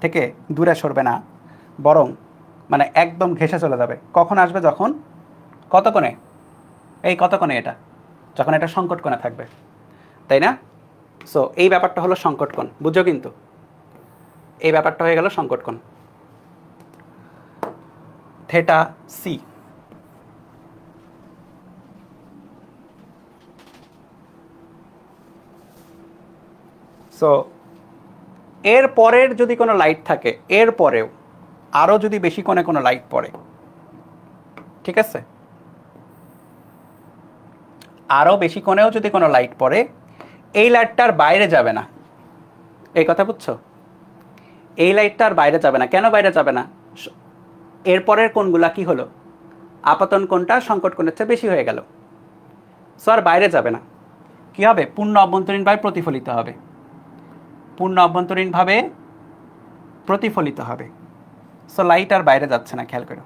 থেকে দূরে সরবে না, বরং মানে একদম ঘেঁষে চলে যাবে। কখন আসবে, যখন কত কোণে, এই কত কোণে, এটা যখন এটা সংকট কোণে থাকবে, তাই না? সো এই ব্যাপারটা হলো সংকট কোণ, বুঝছো? কিন্তু এই ব্যাপারটা হয়ে গেল সংকট কোণ, থেটা সি। সো এর পরের যদি কোনো লাইট থাকে, এর পরেও আরও যদি বেশি কোণে কোনো লাইট পড়ে, ঠিক আছে, আরও বেশি কোণেও যদি কোনো লাইট পড়ে, এই লাইটটার বাইরে যাবে না, এই কথা বুঝছো? এই লাইটটার বাইরে যাবে না। কেন বাইরে যাবে না, এরপরের কোণগুলা কি হলো, আপতন কোণটা সংকট কোণের চেয়ে বেশি হয়ে গেল, সো আর বাইরে যাবে না। কি হবে, পূর্ণ অভ্যন্তরীণভাবে প্রতিফলিত হবে, পূর্ণ অভ্যন্তরীণভাবে প্রতিফলিত হবে। সো লাইট আর বাইরে যাচ্ছে না, খেয়াল করো,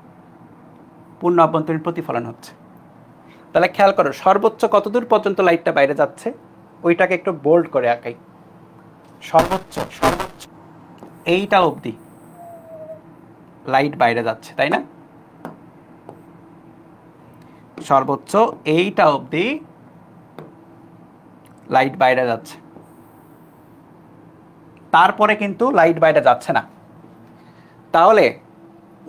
পূর্ণ অভ্যন্তরীণ প্রতিফলন হচ্ছে। তাহলে খেয়াল করো, সর্বোচ্চ কতদূর পর্যন্ত লাইটটা বাইরে যাচ্ছে, ওইটাকে একটু বোল্ড করে আঁকাই। সর্বোচ্চ এইটা অবধি লাইট বাইরে যাচ্ছে, তাই না? সর্বোচ্চ এইটা অবধি লাইট বাইরে যাচ্ছে, তারপরে কিন্তু লাইট বাইরে যাচ্ছে না। তাহলে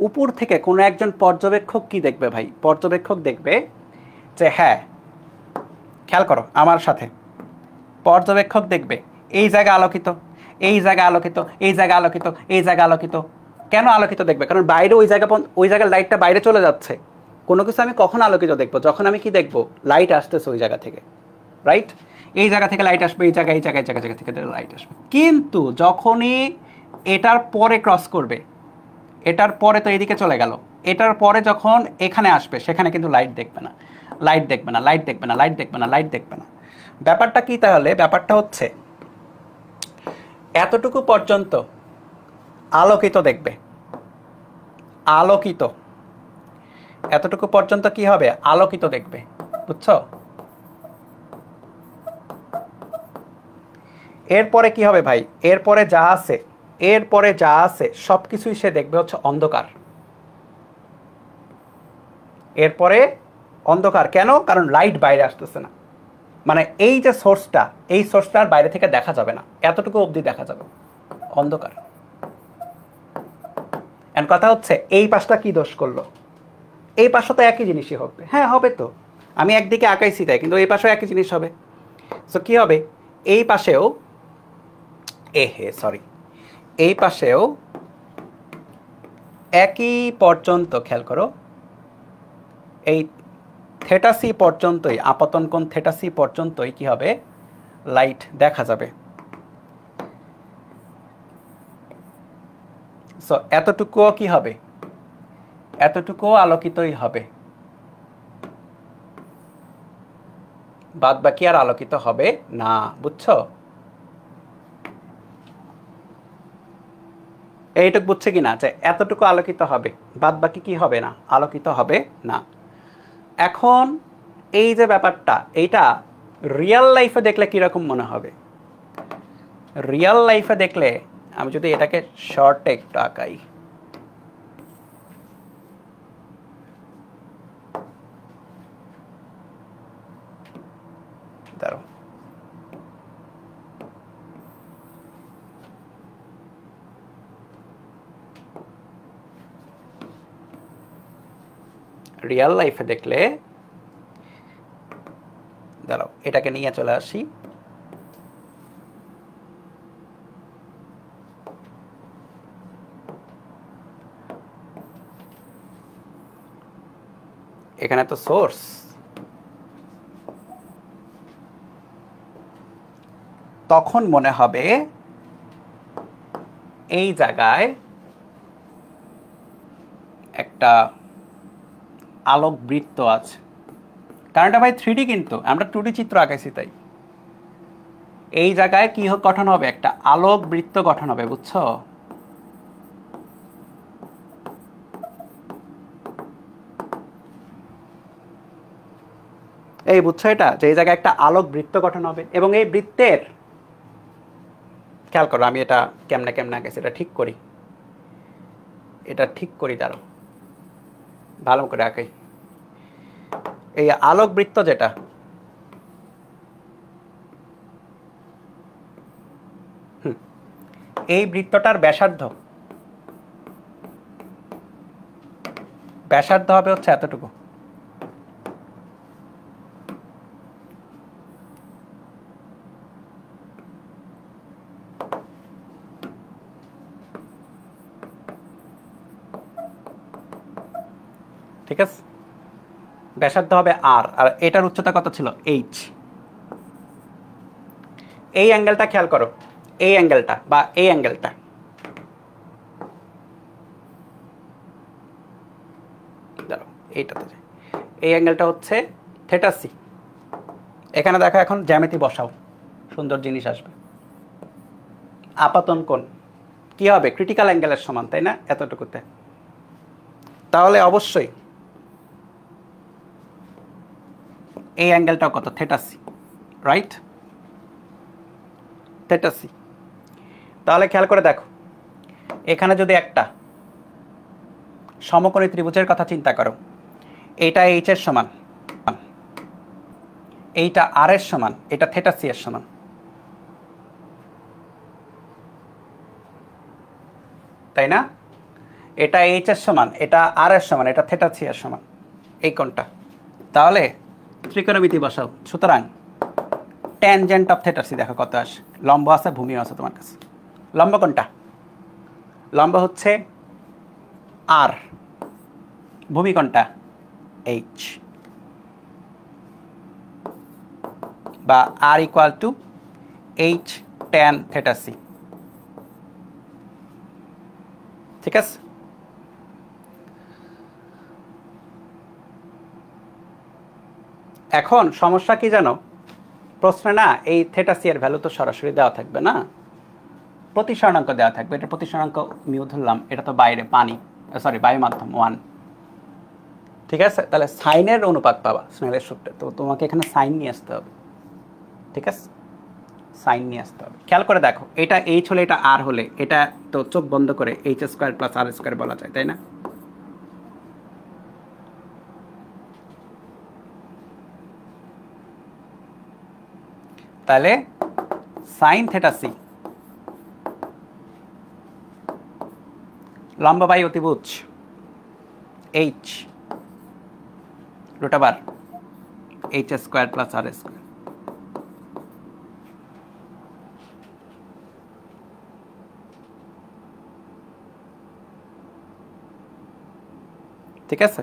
উপর থেকে কোনো একজন পর্যবেক্ষক কি দেখবে ভাই, পর্যবেক্ষক দেখবে যে হ্যাঁ, খেয়াল করো আমার সাথে, পর্যবেক্ষক দেখবে এই জায়গা আলোকিত, এই জায়গা আলোকিত, এই জায়গা আলোকিত, এই জায়গা আলোকিত। কেন আলোকিত দেখবে, কারণ বাইরে ওই জায়গার লাইটটা বাইরে চলে যাচ্ছে। কোনো কিছু আমি কখন আলোকিত দেখবো, যখন আমি কি দেখবো, লাইট আসতেছে ওই জায়গা থেকে, রাইট? এই জায়গা থেকে লাইট আসবে, এই জায়গা থেকে লাইট আসবে। কিন্তু যখনই এটার পরে ক্রস করবে, এটার পরে তো এদিকে চলে গেল, এটার পরে যখন এখানে আসবে, সেখানে কিন্তু লাইট দেখবে না, লাইট দেখবে না, লাইট দেখবে না, লাইট দেখবে না, লাইট দেখবে না। ব্যাপারটা কি তাহলে, ব্যাপারটা হচ্ছে এতটুকু পর্যন্ত আলোকিত দেখবে, আলোকিত, এতটুকু পর্যন্ত কি হবে, আলোকিত দেখবে, বুঝছো? এরপরে কি হবে ভাই, এরপরে যা আছে সব কিছুই সে দেখবে হচ্ছে অন্ধকার। এরপরে অন্ধকার কেন? কারণ লাইট বাইরে আসতেছে না, মানে এই যে সোর্সটা, এই সোর্সটার বাইরে থেকে দেখা যাবে না, এতটুকু অবধি দেখা যাবে, অন্ধকার। এন্ড কথা হচ্ছে এই পাশটা কি দোষ করলো? এই পাশটা তো একই জিনিসই হবে। হ্যাঁ হবে তো, আমি একদিকে আঁকাইছি তাই, কিন্তু এই পাশেও একই জিনিস হবে। সো কি হবে, এই পাশেও এই পাশেও একই পর্যন্ত, খেয়াল করো, এই থেটা সি পর্যন্তই, আপতন কোণ থেটা সি পর্যন্তই কি হবে, লাইট দেখা যাবে। সো এতটুকুও কি হবে, এতটুকুও আলোকিতই হবে, বাদ বাকি আর আলোকিত হবে না, বুঝছো? এইটুকু বুঝছে কিনা যে এতটুকু আলোকিত হবে, বাদ বাকি কি হবে না, আলোকিত হবে না। এখন এই যে ব্যাপারটা, এইটা রিয়েল লাইফে দেখলে কিরকম মনে হবে? রিয়েল লাইফে দেখলে, আমি যদি এটাকে শর্টে একটু আঁকাই, দাঁড়াও, রিয়েল লাইফে দেখলে, দাঁড়াও এটাকে নিয়ে চলে আসি, এখানে তো সোর্স, তখন মনে হবে এই জায়গায় একটা আলোক বৃত্ত আছে, কারণ এটা ভাই 3D, কিন্তু আমরা 2D চিত্র আঁকাইছি তাই। এই জায়গায় কি গঠন হবে, একটা আলোক বৃত্ত গঠন হবে, বুঝছো? এই বুঝছো এটা, যে এই জায়গায় একটা আলোক বৃত্ত গঠন হবে, এবং এই বৃত্তের, খেয়াল করো আমি এটা কেমনে কেমনে আঁকেছি, এটা ঠিক করি, দাঁড়াও ভালো করে আঁকাই। এই আলোক বৃত্ত যেটা, এই বৃত্তটার ব্যাসার্ধ হবে হচ্ছে এতটুকু, ঠিক আছে? ব্যাসার্ধ হবে আর এটার উচ্চতা কত ছিল, এইচ। এই অ্যাঙ্গেলটা খেয়াল করো, এই অ্যাঙ্গেলটা বা এই অ্যাঙ্গেলটা, এইটাতে, এই অ্যাঙ্গেলটা হচ্ছে থেটা সি। এখানে দেখো, এখন জ্যামিতি বসাও, সুন্দর জিনিস আসবে। আপাতন কোণ কি হবে, ক্রিটিক্যাল অ্যাঙ্গেলের সমান, তাই না, এতটুকুতে। তাহলে অবশ্যই এই অ্যাঙ্গেলটাও কত, theta C, right, theta C. তাহলে খেয়াল করে দেখো, এখানে যদি একটা সমকোণী ত্রিভুজের কথা চিন্তা করো, এইটা এইচ এর সমান, এইটা আর এর সমান, এটা থেটা সি এর সমান, তাই না? এটা এইচ এর সমান, এটা আর এর সমান, এটা থেটা সি এর সমান, এই কোণটা। তাহলে ত্রিকোণমিতি বসাও, সুতরাং ট্যানজেন্ট অফ থেটা সি দেখো কত আসে, লম্ব আছে ভূমিও আছে তোমার কাছে। লম্ব কোনটা? লম্ব হচ্ছে আর, ভূমি কোনটা, এইচ, বা r equal to H tan theta C, ঠিক আছে? এখন সমস্যা কি জানো, প্রশ্নে না এই থেটা সি এর ভ্যালু তো সরাসরি দেওয়া থাকবে না, প্রতিসরণাঙ্ক দেওয়া থাকবে। এটা প্রতিসরণাঙ্ক মিউ ধরলাম, এটা তো বাইরে পানি, সরি বায়ু মাধ্যম 1, ঠিক আছে? তাহলে সাইনের অনুপাত পাবা স্নেলের সূত্রে, তো তোমাকে এখানে সাইন নিয়ে আসতে হবে, ঠিক আছে? সাইন নিয়ে আসতে হবে। খেয়াল করে দেখো, এটা এইচ হলে এটা আর হলে এটা তো চোখ বন্ধ করে H square plus r square বলা যায়, তাই না? তাহলে সাইন থেটা সি লম্ব বাই অতিভুজ H root over H square plus r square. ঠিক আছে,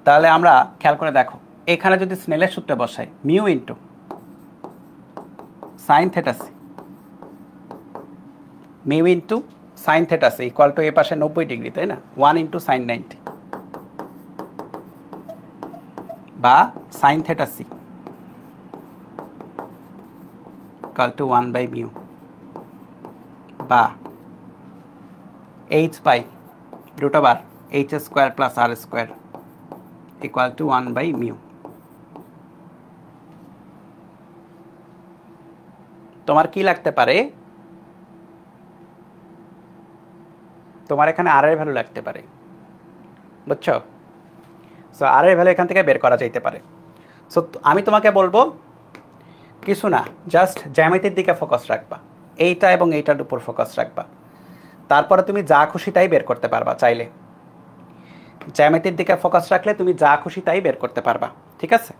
তাহলে আমরা খেয়াল করে দেখো, এখানে যদি স্নেলের সূত্রে বসাই mu into sine theta C, mu into sine theta C equal to এ পাশে 90 ডিগ্রি, তাই না? 1 ইন্টু সাইন 90 বা sine theta C equal to 1 by mu বা H by root over H square plus r square equal to 1 by mu. তোমার কি লাগতে পারে? তোমার এখানে আর এর ভ্যালু লাগতে পারে, বুঝছো? সো আর এর ভ্যালু এখান থেকে বের করা যাইতে পারে। সো আমি তোমাকে বলবো কিছু না, জাস্ট জ্যামিতির দিকে ফোকাস রাখবা, এইটা এবং এইটার উপর ফোকাস রাখবা, তারপরে তুমি যা খুশি তাই বের করতে পারবা। চাইলে জ্যামিতির দিকে ফোকাস রাখলে তুমি যা খুশি তাই বের করতে পারবা, ঠিক আছে?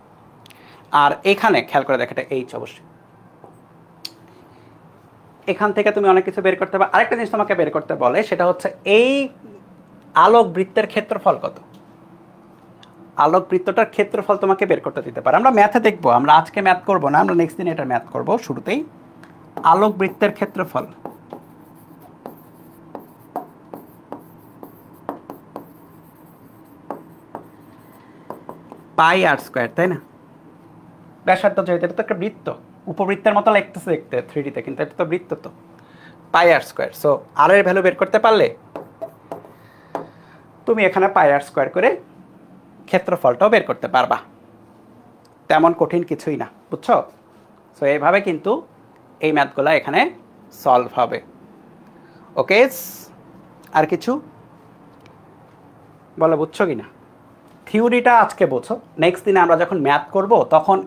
আর এখানে খেয়াল করে দেখো, এটা এইচ অবশ্যই, এখান থেকে তুমি অনেক কিছু বের করতে পারো। আরেকটা জিনিস তোমাকে বের করতে বলে, সেটা হচ্ছে এই আলোক বৃত্তের ক্ষেত্রফল কত। আলোক বৃত্তটার ক্ষেত্রফল তোমাকে বের করতে দিতে পারে। আমরা ম্যাথে দেখবো, আমরা আজকে ম্যাথ করব না, আমরা নেক্সট দিন এটা ম্যাথ করব। শুরুতেই আলোক বৃত্তের ক্ষেত্রফল পাই আর স্কোয়ার, তাই না? ব্যাসার্ধ যেহেতু এটা তো একটা বৃত্ত, উপবৃত্তের মতো লাগতেছে দেখতে 3D-তে, কিন্তু এটা তো বৃত্ত, তো পাই আর স্কোয়ার। সো আর এর ভ্যালু বের করতে পারলে তুমি এখানে পাই আর স্কোয়ার করে ক্ষেত্রফলটাও বের করতে পারবা। তেমন কঠিন কিছুই না, বুঝছো? সো এইভাবে কিন্তু এই ম্যাথগুলো এখানে সলভ হবে। ওকে, আর কিছু বলো, বুঝছো কি না? থিওরিটা আজকে বোঝো, নেক্সট দিনে আমরা যখন ম্যাথ করব তখন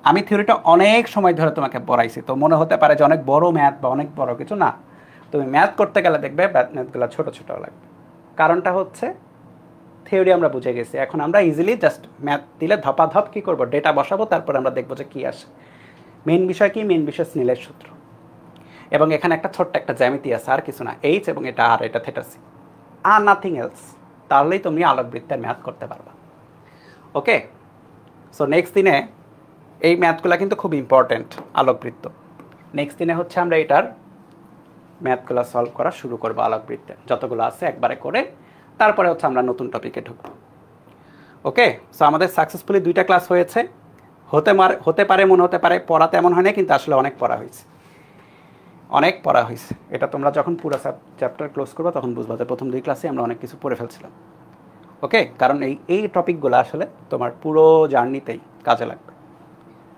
আমি থিওরিটা অনেক সময় ধরে তোমাকে পড়াইছি, তো মনে হতে পারে যে অনেক বড় ম্যাথ বা অনেক বড় কিছু না। তুমি ম্যাথ করতে গেলে দেখবে ম্যাথগুলো ছোট ছোট লাগবে। কারণটা হচ্ছে থিওরি আমরা বুঝে গেছি, এখন আমরা ইজিলি জাস্ট ম্যাথ দিলে ধপাধপ কী করবো, ডেটা বসাবো, তারপর আমরা দেখবো যে কী আসে। মেন বিষয় কি? মেন বিষয় স্নেলের সূত্র, এবং এখানে একটা ছোট্ট একটা জ্যামিতি আছে, আর কিছু না, এইচ এবং এটা আর, এটা থেটা সি, আর নাথিং এলস। তাহলেই তুমি আলোকবৃত্তের ম্যাথ করতে পারবা। ওকে, সো নেক্সট দিনে এই ম্যাথগুলো কিন্তু খুব ইম্পর্টেন্ট, আলোকবৃত্ত। নেক্সট দিনে হচ্ছে আমরা এটার ম্যাথগুলো সলভ করা শুরু করবো, আলোকবৃত্তের যতগুলো আছে একবারে করে, তারপরে হচ্ছে আমরা নতুন টপিকে ঢুকবো। ওকে, সো আমাদের সাকসেসফুলি 2টা ক্লাস হয়েছে। হতে পারে মনে হতে পারে পড়া তেমন হয় না, কিন্তু আসলে অনেক পড়া হয়েছে, অনেক পড়া হয়েছে। এটা তোমরা যখন পুরো চ্যাপ্টার ক্লোজ করবে তখন বুঝবা যে প্রথম 2 ক্লাসে আমরা অনেক কিছু পড়ে ফেলছিলাম। ওকে, কারণ এই টপিকগুলো আসলে তোমার পুরো জার্নিতেই কাজে লাগবে।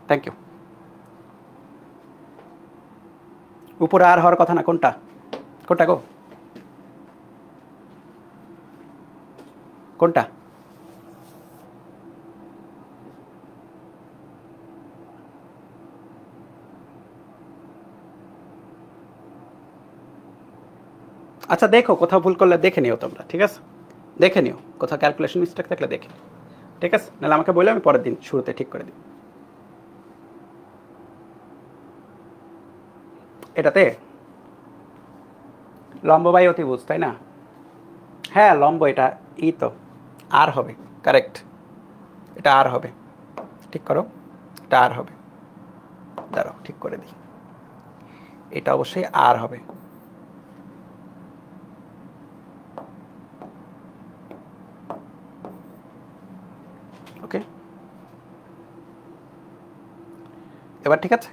Thank you. উপরে আর হওয়ার কথা না, কোনটা কোনটা গো, কোনটা? আচ্ছা দেখো, কোথাও ভুল করলে দেখে নিও তোমরা, ঠিক আছে? দেখে নিও কোথাও ক্যালকুলেশন মিস্টেক থাকলে দেখে নিও, ঠিক আছে? নাহলে আমাকে বললে আমি পরের দিন শুরুতে ঠিক করে দিই। এটাতে লম্ব বাই অতিভুজ, তাই না? হ্যাঁ লম্ব, এটা ই তো আর হবে, কারেক্ট, এটা আর হবে। ঠিক করো, এটা আর হবে, দাঁড়াও ঠিক করে দিই, এটা অবশ্যই আর হবে। ওকে, এবার ঠিক আছে?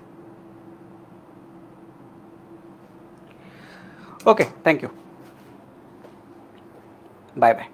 ওকে, থ্যাংক ইউ, বাই বাই।